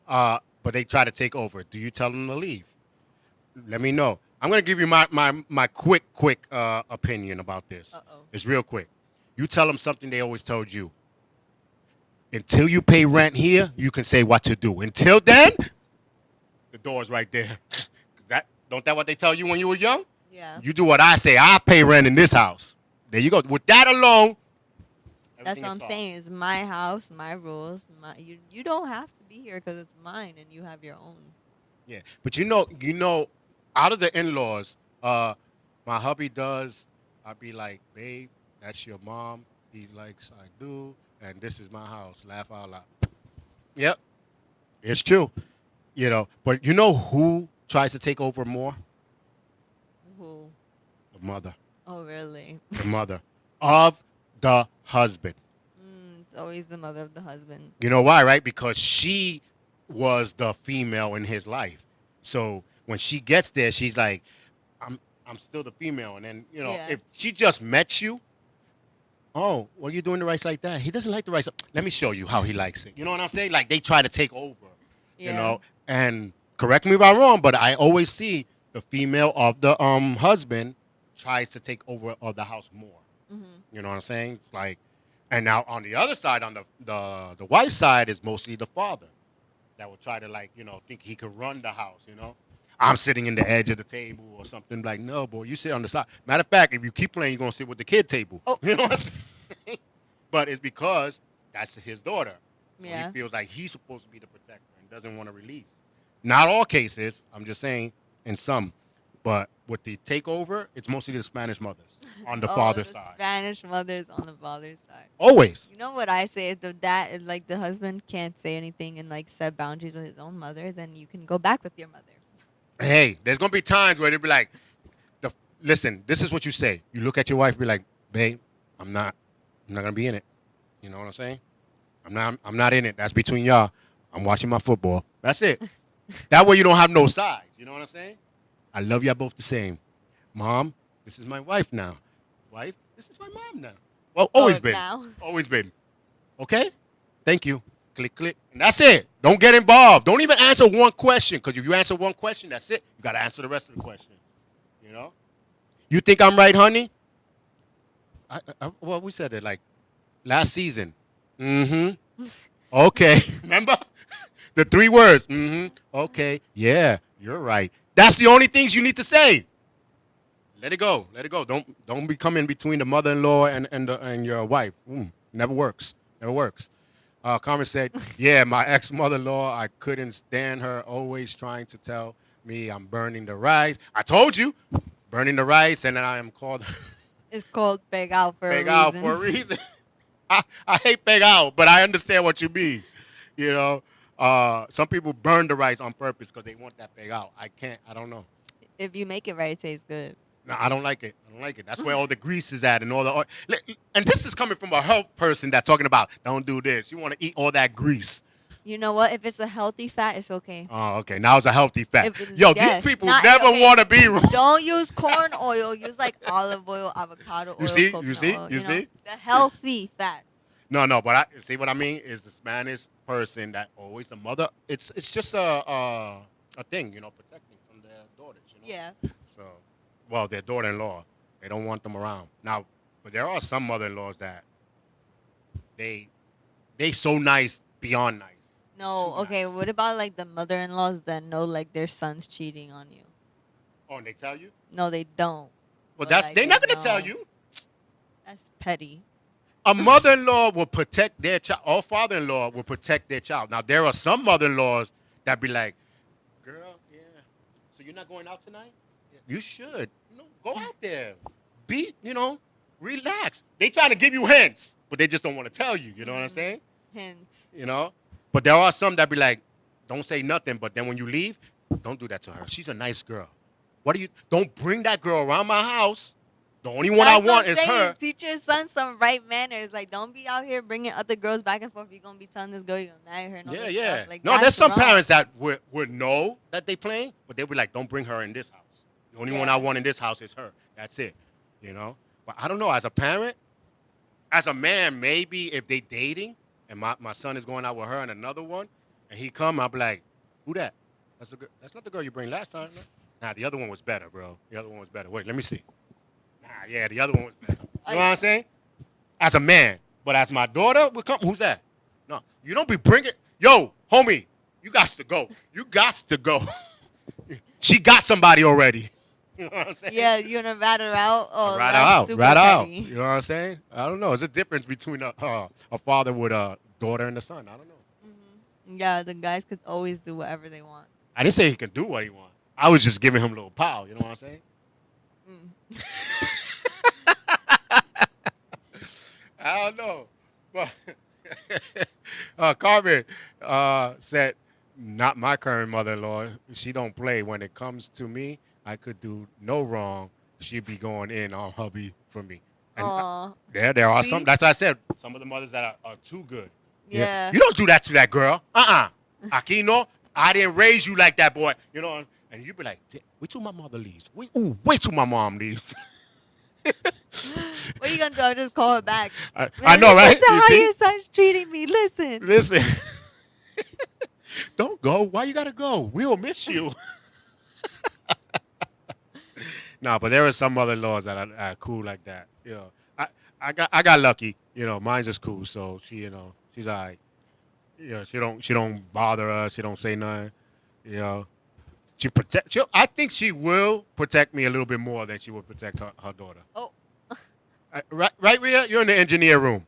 but they try to take over, do you tell them to leave? Let me know. I'm going to give you my quick opinion about this. Uh-oh. It's real quick. You tell them something they always told you. Until you pay rent here, you can say what to do. Until then, the door's right there. Don't that what they tell you when you were young? Yeah. You do what I say. I pay rent in this house. There you go. With that alone, that's what I'm saying. It's my house, my rules. You don't have to be here because it's mine and you have your own. Yeah, but you know, out of the in-laws, my hubby does. I'd be like, babe, that's your mom. He likes I do, and this is my house. Laugh out loud. Yep, it's true. But you know who tries to take over more? Who? The mother. Oh, really? The mother of the husband. It's always the mother of the husband. You know why, right? Because she was the female in his life. So when she gets there, she's like, I'm still the female. And then, if she just met you, oh, well, you're doing the rice like that. He doesn't like the rice. Let me show you how he likes it. You know what I'm saying? Like, they try to take over, And correct me if I'm wrong, but I always see the female of the husband tries to take over of the house more. Mm-hmm. You know what I'm saying? It's like, and now on the other side, on the wife's side, is mostly the father that will try to think he could run the house. I'm sitting in the edge of the table or something. Like, no, boy, you sit on the side. Matter of fact, if you keep playing, you're gonna sit with the kid table. Oh. You know what I'm saying? But it's because that's his daughter. Yeah. So he feels like he's supposed to be the protector and doesn't want to release. Not all cases. I'm just saying in some. But with the takeover, it's mostly the Spanish mothers on the father's the side. Spanish mothers on the father's side. Always. You know what I say? If the dad, if, like the husband, can't say anything and like set boundaries with his own mother, then you can go back with your mother. Hey, there's gonna be times where they'll be like, listen, this is what you say. You look at your wife, be like, babe, I'm not gonna be in it. You know what I'm saying? I'm not in it. That's between y'all. I'm watching my football. That's it. That way you don't have no sides. You know what I'm saying? I love y'all both the same. Mom, this is my wife now. Wife, this is my mom now. Well, always been. Now. Always been. Okay? Thank you. Click, click. And that's it. Don't get involved. Don't even answer one question, because if you answer one question, that's it. You got to answer the rest of the questions. You know? You think I'm right, honey? Well, we said it like last season. Mm-hmm. Okay. Remember? The 3 words. Mm-hmm. Okay. Yeah, you're right. That's the only things you need to say. Let it go. Let it go. Don't be coming between the mother-in-law and your wife. Never works. Never works. Carmen said, yeah, my ex-mother-in-law, I couldn't stand her always trying to tell me I'm burning the rice. I told you, burning the rice, and then I am called... It's called pegao for a reason. Pegao for a reason. I hate pegao, but I understand what you mean. You know, some people burn the rice on purpose because they want that pegao. I don't know. If you make it right, it tastes good. No, I don't like it. I don't like it. That's where all the grease is at and all the oil. And this is coming from a health person that's talking about, don't do this. You want to eat all that grease. You know what? If it's a healthy fat, it's okay. Oh, okay. Now it's a healthy fat. Yes. These people never want to be wrong. Don't use corn oil. Use like olive oil, avocado oil, You see? coconut You see? oil, You know? see? The healthy fats. No, but see what I mean is the Spanish person that always the mother. It's just a thing, you know, protecting from their daughters. You know? Yeah. So, well, their daughter-in-law, they don't want them around now. But there are some mother-in-laws that they so nice beyond nice. No, Too okay. nice. What about like the mother-in-laws that know like their son's cheating on you? Oh, and they tell you? No, they don't. Well, But, that's like, they're they not gonna know. tell you. That's petty. A mother-in-law will protect their child. Or father-in-law will protect their child. Now, there are some mother-in-laws that be like, girl, yeah, so you're not going out tonight? You should. You know, go out there. Be, you know, relax. They trying to give you hints, but they just don't want to tell you. You know what I'm saying? Hints. You know? But there are some that be like, don't say nothing, but then when you leave, don't do that to her. She's a nice girl. Don't bring that girl around my house. The only one I That's what want I'm is saying. her. Teach your son some right manners. Like, don't be out here bringing other girls back and forth. You're gonna be telling this girl you're gonna marry her. And all Yeah, this yeah. Stuff. Like, No, that's there's some wrong. parents that would know that they playing, but they be like, don't bring her in this house. The only one I Yeah. want in this house is her. That's it. You know? But I don't know. As a parent, as a man, maybe if they dating and my son is going out with her and another one, and he come, I'll be like, who that? That's not the girl you bring last time. No? Nah, the other one was better, bro. The other one was better. Wait, let me see. Nah, yeah, the other one was better. You know what I'm saying? As a man. But as my daughter will come, who's that? No, you don't be bringing. Yo, homie, you got to go. You got to go. She got somebody already. You know what I'm saying? Yeah, you're gonna rat her out. Oh, rat her that's out. super Rat her out. petty. You know what I'm saying? I don't know. There's a difference between a father with a daughter and a son. I don't know. Yeah, the guys could always do whatever they want. I didn't say he can do what he wants. I was just giving him a little power. You know what I'm saying? I don't know. But Carmen said, not my current mother-in-law. She don't play. When it comes to me, I could do no wrong. She'd be going in on hubby for me. And Aw. there are See? some. That's what I said. Some of the mothers that are too good. Yeah. You don't do that to that girl. Aquí no. I didn't raise you like that, boy. You know. And you be like, wait till my mother leaves. Wait till my mom leaves. What are you gonna do? I'll just call her back. I know, right? Listen to You how see? your son's treating me. Listen. Listen. Don't go. Why you gotta go? We'll miss you. No, but there are some other laws that are cool like that. You know, I got lucky. You know, mine's just cool. So she's all right. You know, she don't bother us. She don't say nothing. You know, I think she will protect me a little bit more than she would protect her daughter. Oh. Right, Rhea? You're in the engineer room.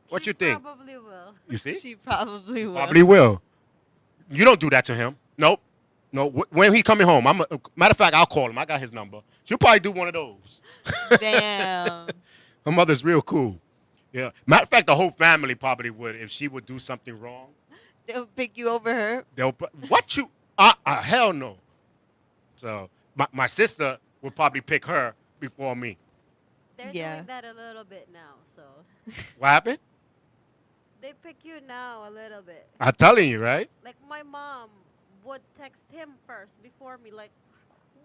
What you think? Probably will. You see? She probably will. Probably will. You don't do that to him. Nope. No. When he coming home, matter of fact, I'll call him. I got his number. She'll probably do one of those. Damn. Her mother's real cool. Yeah. Matter of fact, the whole family probably would if she would do something wrong. They'll pick you over her. What you? Hell no. So my sister would probably pick her before me. They're Yeah. doing that a little bit now, so What happened? they pick you now a little bit. I'm telling you, right? Like my mom would text him first before me. Like,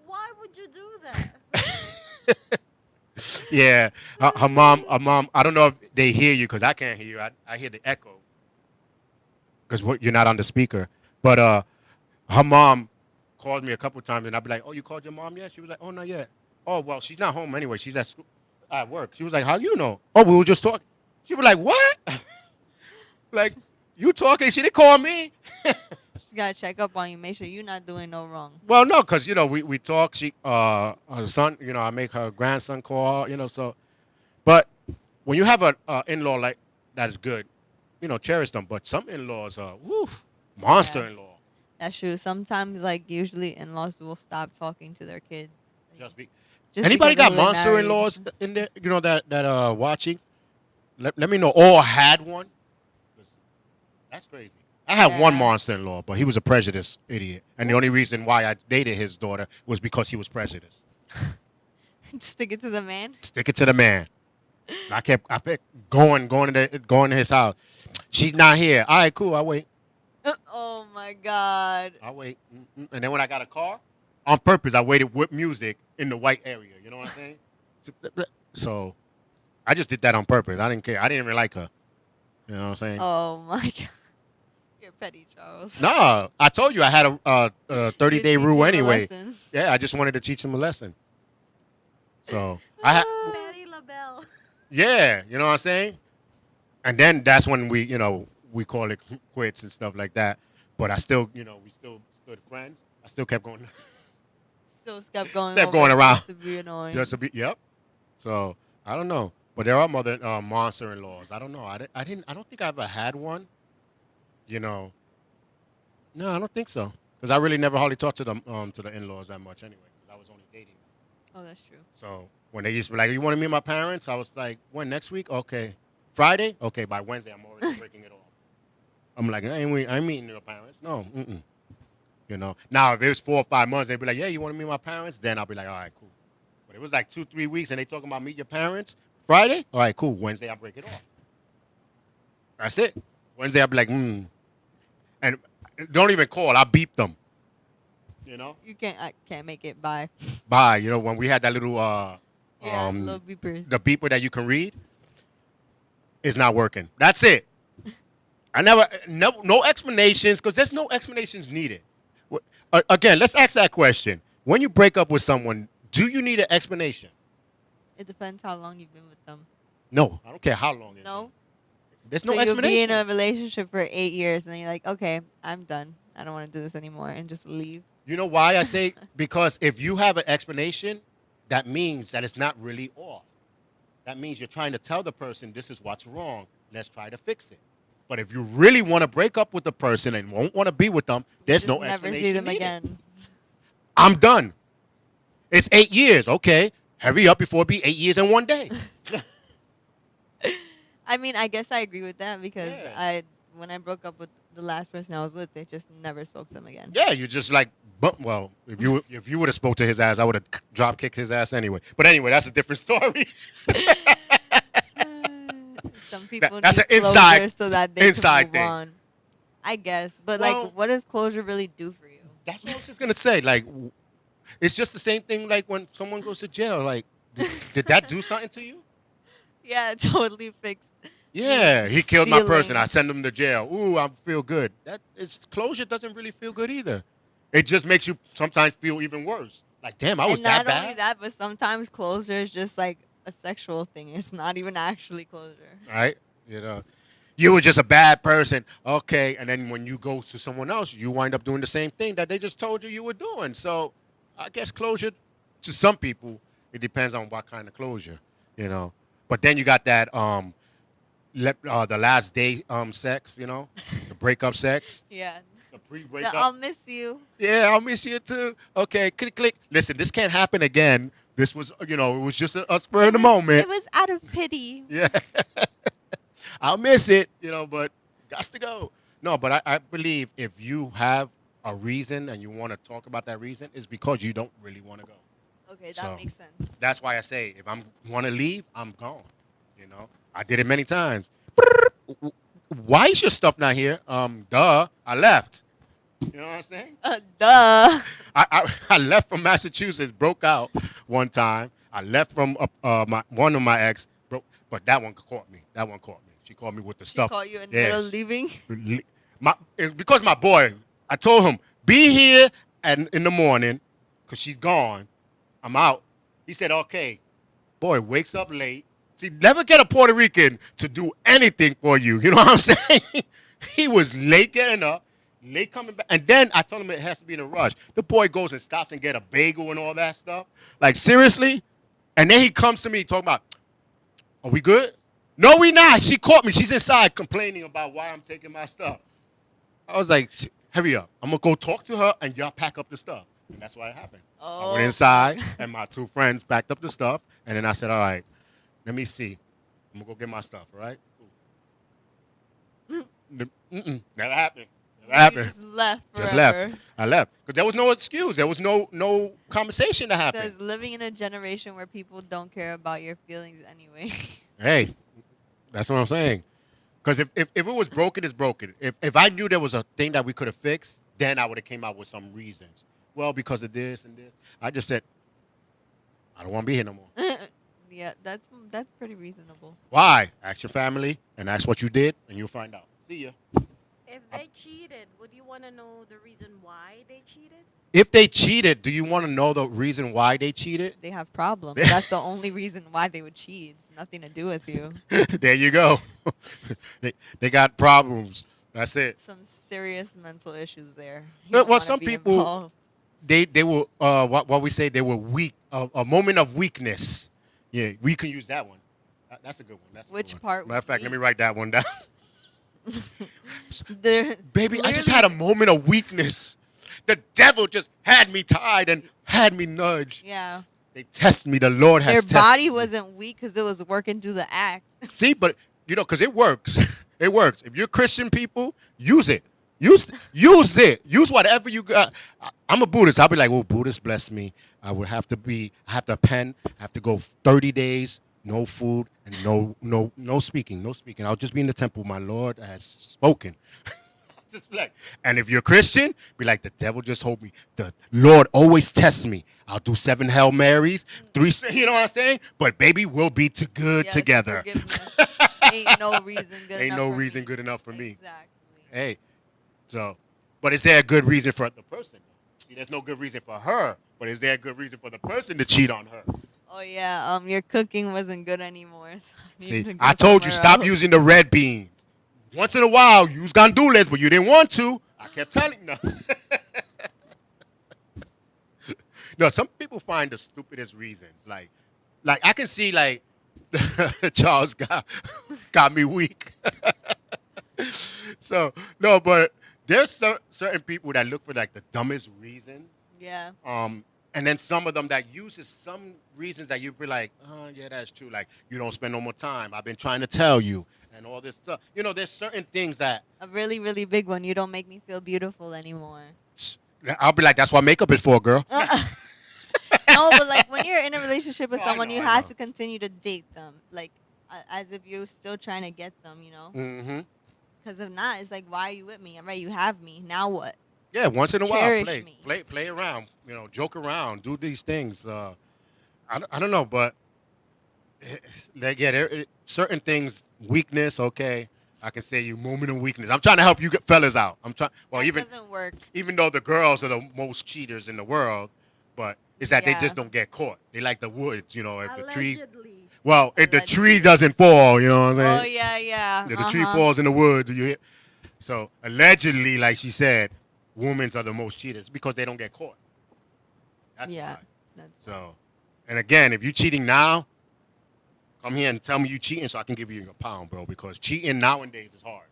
why would you do that? Yeah. Her mom. I don't know if they hear you because I can't hear you. I hear the echo because you're not on the speaker. But her mom called me a couple times, and I'd be like, "Oh, you called your mom yet?" She was like, "Oh, not yet." "Oh, well, she's not home anyway. She's at school, at work." She was like, "How you know?" "Oh, we were just talking." She was like, "What?" Like, you talking? She didn't call me. She gotta check up on you, make sure you're not doing no wrong. Well, no, because we talk. She her son, I make her grandson call. So, but when you have a in-law like that's good, cherish them. But some in-laws are monster Yeah. in-law. That's true. Sometimes, like, usually in-laws will stop talking to their kids. Just Anybody because got they were monster married. in-laws in there? That watching. Let me know or had one. 'Cause that's crazy. I had one Yeah. monster in-law, but he was a prejudiced idiot, and the only reason why I dated his daughter was because he was prejudiced. Stick it to the man. Stick it to the man. I kept going to his house. She's not here. All right, cool. I'll wait. Oh my God. I'll wait. And then when I got a car, on purpose, I waited with music in the white area. You know what I'm saying? So I just did that on purpose. I didn't care. I didn't even like her. You know what I'm saying? Oh my God. You're petty, Charles. No, I told you I had a 30-day You teach rule him a anyway. lesson. Yeah, I just wanted to teach him a lesson. So I had, Betty LaBelle. yeah, you know what I'm saying? And then that's when we call it quits and stuff like that. But I still, we still stood friends. I still kept going. Still kept going. Kept over going around. just to be annoying. Just a bit, yep. So I don't know, but there are monster-in-laws. I don't know. I don't think I ever had one. No, I don't think so. Because I really never hardly talked to the in-laws that much anyway. Because I was only dating. Oh, that's true. So when they used to be like, "You want to meet my parents?" I was like, "When, next week? Okay. Friday? Okay. By Wednesday, I'm already breaking it off." I'm like, I ain't meeting your parents. No. Now if it was 4 or 5 months, they'd be like, "Yeah, you want to meet my parents?" Then I'll be like, "All right, cool." But it was like 2-3 weeks, and they talking about meet your parents Friday. All right, cool. Wednesday, I break it off. That's it. Wednesday, I'll be like, and don't even call. I'll beep them. I can't make it by. Bye. When we had that little Little beepers. the beeper that you can read, it's not working. That's it. I no explanations, because there's no explanations needed. Again, let's ask that question. When you break up with someone, do you need an explanation? It depends how long you've been with them. No, I don't care how long. No? There's no So you'll be in explanation. a relationship for 8 years, and then you're like, okay, I'm done. I don't want to do this anymore, and just leave. You know why I say? Because if you have an explanation, that means that it's not really off. That means you're trying to tell the person this is what's wrong. Let's try to fix it. But if you really want to break up with the person and won't want to be with them, there's Just no never explanation see them needed. again. I'm done. It's 8 years. Okay. Hurry up before it be 8 years in one day. I mean, I guess I agree with that because Yeah. when I broke up with the last person I was with, they just never spoke to them again. Yeah, you just like, well, if you would have spoke to his ass, I would have drop kicked his ass anyway. But anyway, that's a different story. Some people That's need an inside- closure so that they inside can move thing. on. I guess, but Well- like, what does closure really do for you? That's what I was just gonna say. Like, it's just the same thing. Like when someone goes to jail. Like, did that do something to you? Yeah, it totally fixed. Yeah, he killed my person. Stealing. I send him to jail. Ooh, I feel good. Closure doesn't really feel good either. It just makes you sometimes feel even worse. Like, damn, I was And that not only bad. that, but sometimes closure is just like a sexual thing. It's not even actually closure. Right? You were just a bad person. Okay, and then when you go to someone else, you wind up doing the same thing that they just told you were doing. So, I guess closure to some people, it depends on what kind of closure, But then you got that the last day sex, the breakup sex. Yeah. The pre-breakup. I'll miss you. Yeah, I'll miss you too. Okay, click, click. Listen, this can't happen again. This was, it was just a spur of the moment. It was out of pity. Yeah. I'll miss it, but got to go. No, but I believe if you have a reason and you want to talk about that reason, it's because you don't really want to go. Okay, that So, makes sense. That's why I say if I want to leave, I'm gone. I did it many times. Why is your stuff not here? Duh, I left. You know what I'm saying? Duh. I left from Massachusetts, broke out one time. I left from one of my ex, but that one caught me. She caught me with the stuff. She caught you in the middle of leaving? It's because my boy, I told him, be here and in the morning because she's gone. I'm out. He said, okay. Boy, wakes up late. See, never get a Puerto Rican to do anything for you. You know what I'm saying? He was late getting up, late coming back. And then I told him it has to be in a rush. The boy goes and stops and get a bagel and all that stuff. Like, seriously? And then he comes to me talking about, are we good? No, we not. She caught me. She's inside complaining about why I'm taking my stuff. I was like, hurry up. I'm going to go talk to her and y'all pack up the stuff. And that's what happened. I went inside and my two friends packed up the stuff. And then I said, all right, let me see. I'm going to go get my stuff, all right? Never happened. You just left forever. Just left. I left. Because there was no excuse. There was no conversation to happen. Because living in a generation where people don't care about your feelings anyway. Hey, that's what I'm saying. Because if it was broken, it's broken. If I knew there was a thing that we could have fixed, then I would have came out with some reasons. Well, because of this and this. I just said, I don't want to be here no more. Yeah, that's pretty reasonable. Why? Ask your family and ask what you did, and you'll find out. See ya. If they cheated, would you want to know the reason why they cheated? If they cheated, do you want to know the reason why they cheated? They have problems. That's the only reason why they would cheat. It's nothing to do with you. There you go. They got problems. That's it. Some serious mental issues there. You Well, don't wanna some be people- involved. They were what we say, they were weak. A moment of weakness. Yeah, we can use that one. That's a good one. That's a Which good one. part Matter of was fact, let me weak? write that one down. They're Baby, I just clearly- had a moment of weakness. The devil just had me tied and had me nudged. Yeah. They test me. The Lord has Their tested body me. wasn't weak because it was working through the act. See, but because it works. It works. If you're Christian people, use it. Use it. Use whatever you got. I'm a Buddhist. I'll be like, oh, Buddhist bless me. I have to pen. I have to go 30 days, no food, and no speaking. No speaking. I'll just be in the temple. My Lord has spoken. Just like, and if you're Christian, be like, the devil just hold me. The Lord always tests me. I'll do 7 Hail Marys, 3, you know what I'm saying? But baby, we'll be good Yes, together. forgiveness. Ain't no reason good Ain't enough no for reason me. good enough for me. Exactly. Hey, so, but is there a good reason for the person? See, there's no good reason for her, but is there a good reason for the person to cheat on her? Oh yeah, your cooking wasn't good anymore. So I needed to See, go I told you, somewhere stop else. using the red beans. Once in a while, use gandules, but you didn't want to. I kept telling you. No, some people find the stupidest reasons. Like I can see, like, Charles got me weak. So, no, but there's certain people that look for, like, the dumbest reasons. Yeah. And then some of them that uses some reasons that you'd be like, oh, yeah, that's true. Like, you don't spend no more time. I've been trying to tell you and all this stuff. There's certain things that A really, really big one. You don't make me feel beautiful anymore. I'll be like, that's what makeup is for, girl. No, but like when you're in a relationship with No, I someone, know, you I have know. to continue to date them, like as if you're still trying to get them, Mm-hmm. Because if not, it's like, why are you with me? All right, you have me. Now what? Yeah, once in a while, Cherish me. play around, joke around, do these things. I don't know, but certain things, weakness. Okay, I can say you moment of weakness. I'm trying to help you fellas out. I'm trying. Well, That doesn't work. even though the girls are the most cheaters in the world, but it's that they Yeah. just don't get caught. They like the woods, if the tree. Allegedly. Well, if the Allegedly. tree doesn't fall, you know what I'm Oh saying? yeah. If the tree falls in the woods, you hit. So allegedly, like she said, women are the most cheaters because they don't get caught. That's Yeah. why. That's So, and again, if you're cheating now, come here and tell me you cheating so I can give you a pound, bro. Because cheating nowadays is hard.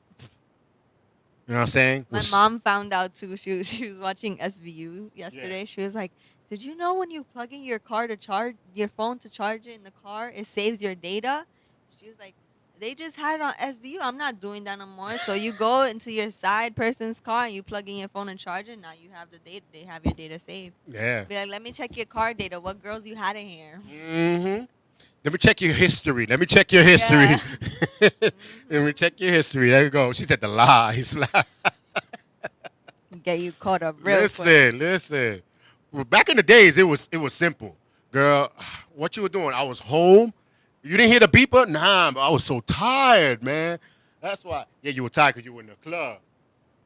You know what I'm saying? My Was- mom found out too. She was watching SVU yesterday. She was like, "Did you know when you plug in your car to charge your phone to charge it in the car, it saves your data?" She was like, "They just had it on SVU. I'm not doing that no more." So you go into your side person's car and you plug in your phone and charge it. Now you have the data. They have your data saved. Yeah. Be like, "Let me check your car data. What girls you had in here?" Mm-hmm. Let me check your history. Let me check your history. Yeah. Let me check your history. There you go. She said the lies. Get you caught up real quick. Listen. Well, back in the days, it was simple. Girl, what you were doing? I was home. You didn't hear the beeper? Nah, but I was so tired, man. That's why. Yeah, you were tired because you were in the club.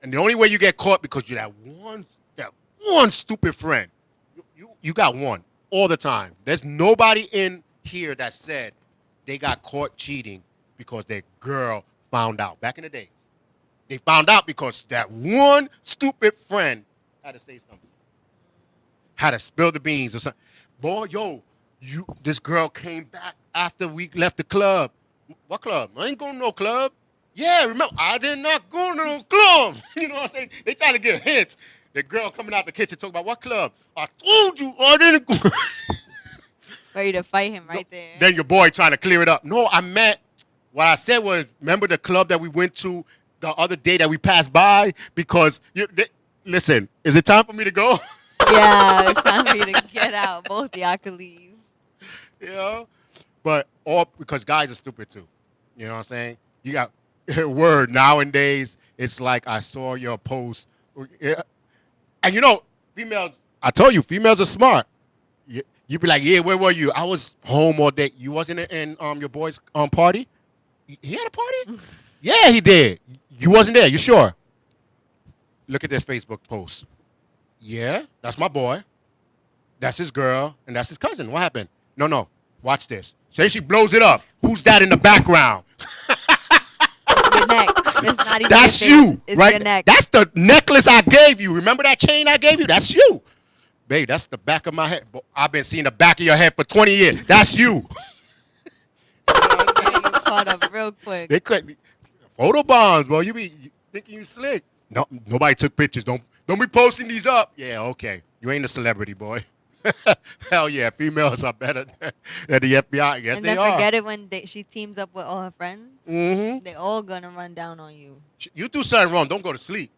And the only way you get caught because you're that one stupid friend. You got one all the time. There's nobody in here that said they got caught cheating because their girl found out. Back in the days, they found out because that one stupid friend had to say something, had to spill the beans or something. Boy, this girl came back after we left the club. What club? I ain't going to no club. Yeah, remember, I did not go to no club. You know what I'm saying? They trying to get hints. The girl coming out the kitchen talking about what club? I told you I didn't go. Ready to fight him right there. Then your boy trying to clear it up. No, I meant, what I said was, remember the club that we went to the other day that we passed by? Because, listen, is it time for me to go? Yeah, it's time for you to get out. Both of y'all can leave. You know? But all because guys are stupid too. You know what I'm saying? You got word nowadays, it's like I saw your post. Yeah. And you know, females, I told you, females are smart. You be like, yeah, where were you? I was home all day. You wasn't in your boy's party? He had a party? Yeah, he did. You wasn't there. You sure? Look at this Facebook post. Yeah, that's my boy. That's his girl, and that's his cousin. What happened? No. Watch this. Say she blows it up. Who's that in the background? Your neck. It's not even That's your face. you, It's right? your neck. That's the necklace I gave you. Remember that chain I gave you? That's you. Babe, that's the back of my head. I've been seeing the back of your head for 20 years. That's you. Yeah, you caught up real quick. They couldn't. Photo bombs, bro. You be thinking you slick. No, nobody took pictures. Don't be posting these up. Yeah, okay. You ain't a celebrity, boy. Hell yeah, females are better than the FBI. Yes, And they then are. forget it when she teams up with all her friends. Mm-hmm. They all gonna run down on you. You do something wrong, don't go to sleep.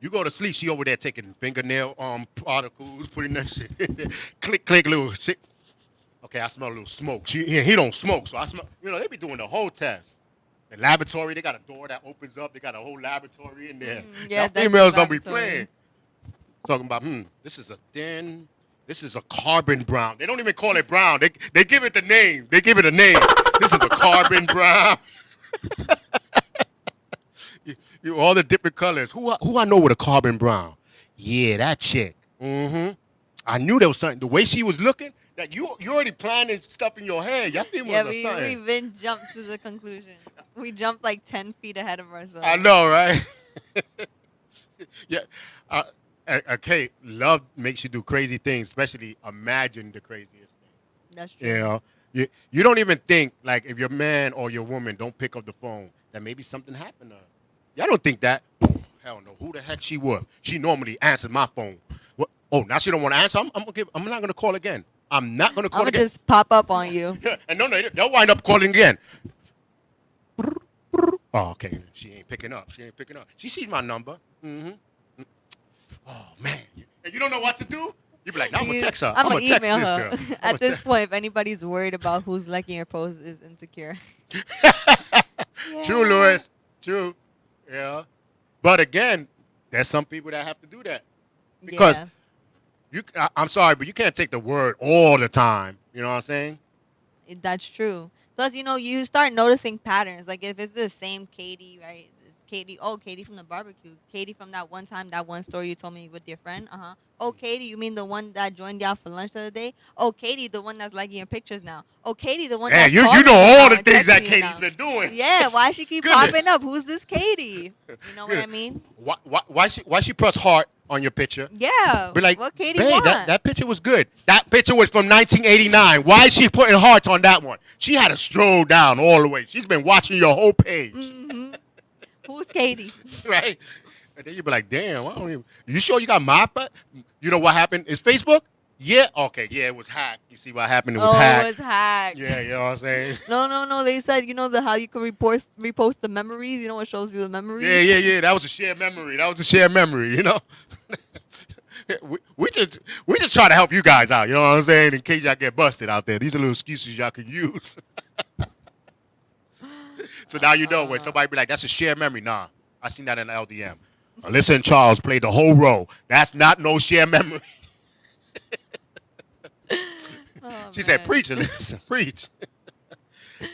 You go to sleep, she over there taking fingernail particles, putting that shit in there. Click, little shit. Okay, I smell a little smoke. He don't smoke, so I smell. You know, they be doing the whole test. The laboratory, they got a door that opens up. They got a whole laboratory in there. Yeah, Now, that's females the don't be laboratory. playing. Talking about, this is a carbon brown. They don't even call it brown. They give it the name. They give it a name. This is a carbon brown. You all the different colors. Who I know with a carbon brown? Yeah, that chick. Mm-hmm. I knew there was something. The way she was looking, that you already planning stuff in your head. Y'all think Yeah, was something. we've been jumped to the conclusion. We jumped like 10 feet ahead of ourselves. I know, right? Yeah. Okay, love makes you do crazy things, especially imagine the craziest things. That's true. You know, you don't even think, like, if your man or your woman don't pick up the phone, that maybe something happened to her. Y'all don't think that. Hell no. Who the heck she was? She normally answered my phone. What? Oh, now she don't want to answer? I'm not going to call again. I'm not going to call I'm gonna again. just pop up on you. And no, they'll wind up calling again. Oh, okay. She ain't picking up. She sees my number. Mm-hmm. Oh, man. And you don't know what to do? You be like, I'm going to text her. I'm I'm gonna going to text email this her. girl. At this point, if anybody's worried about who's liking your post, is insecure. True, Louis. True. Yeah. But again, there's some people that have to do that. Because I'm sorry, but you can't take the word all the time. You know what I'm saying? That's true. Plus, you start noticing patterns. Like if it's the same Katie, right? Katie from the barbecue. Katie from that one time, that one story you told me with your friend. Oh, Katie, you mean the one that joined you out for lunch the other day? Oh, Katie, the one that's liking your pictures now. Oh, Katie, the one that's you calling know you all now the and things that texting you Katie's now. been doing. Yeah, why she keep Goodness. popping up? Who's this Katie? You know what I mean? Why she press heart on your picture? Yeah. Be like, what Katie babe, want? that picture was good. That picture was from 1989. Why is she putting hearts on that one? She had to stroll down all the way. She's been watching your whole page. Who's Katie? Right? And then you be like, damn, I don't even, you sure you got my butt? You know what happened? Is Facebook? Yeah. Okay. Yeah, it was hacked. You see what happened? It was hacked. It was hacked. Yeah, you know what I'm saying? No. They said, how you can repost the memories. You know what shows you the memories? Yeah. That was a shared memory. You know? we just try to help you guys out. You know what I'm saying? In case y'all get busted out there. These are little excuses y'all can use. So now you know when somebody be like, that's a shared memory. Nah, I seen that in the LDM. Alyssa and Charles played the whole role. That's not no shared memory. She said, preach, Alyssa, preach.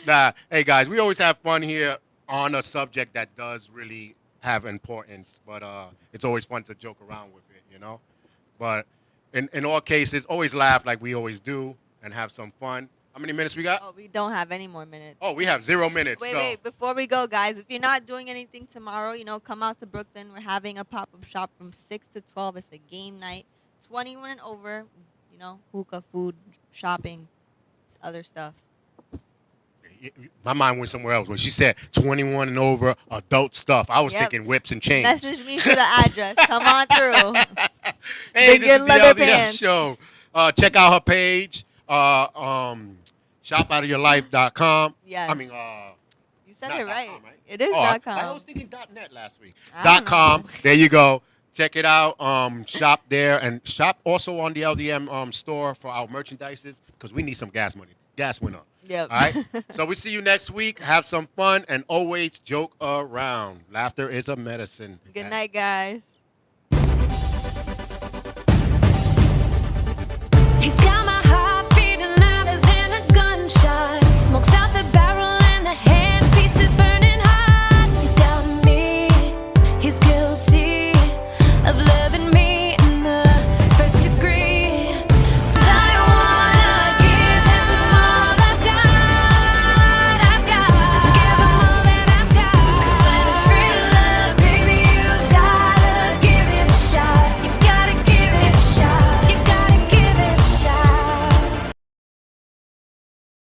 Nah, hey, guys, we always have fun here on a subject that does really have importance. But it's always fun to joke around with it, you know? But in all cases, always laugh like we always do and have some fun. How many minutes we got? Oh, we don't have any more minutes. Oh, we have 0 minutes. Wait. Before we go, guys, if you're not doing anything tomorrow, come out to Brooklyn. We're having a pop-up shop from 6 to 12. It's a game night. 21 and over, hookah, food, shopping, other stuff. My mind went somewhere else. When she said 21 and over, adult stuff, I was thinking whips and chains. Message me for the address. Come on through. Hey, Bring this your is the leather LDM pants. Show. Check out her page. Shopoutofyourlife.com. Yes. I mean, You said not it right. .com, right? It is I .com. was thinking .net last week. I don't .com. know. There you go. Check it out. Shop there and shop also on the LDM store for our merchandises because we need some gas money. Gas went up. Yep. All right. So we see you next week. Have some fun and always joke around. Laughter is a medicine. Good night, guys.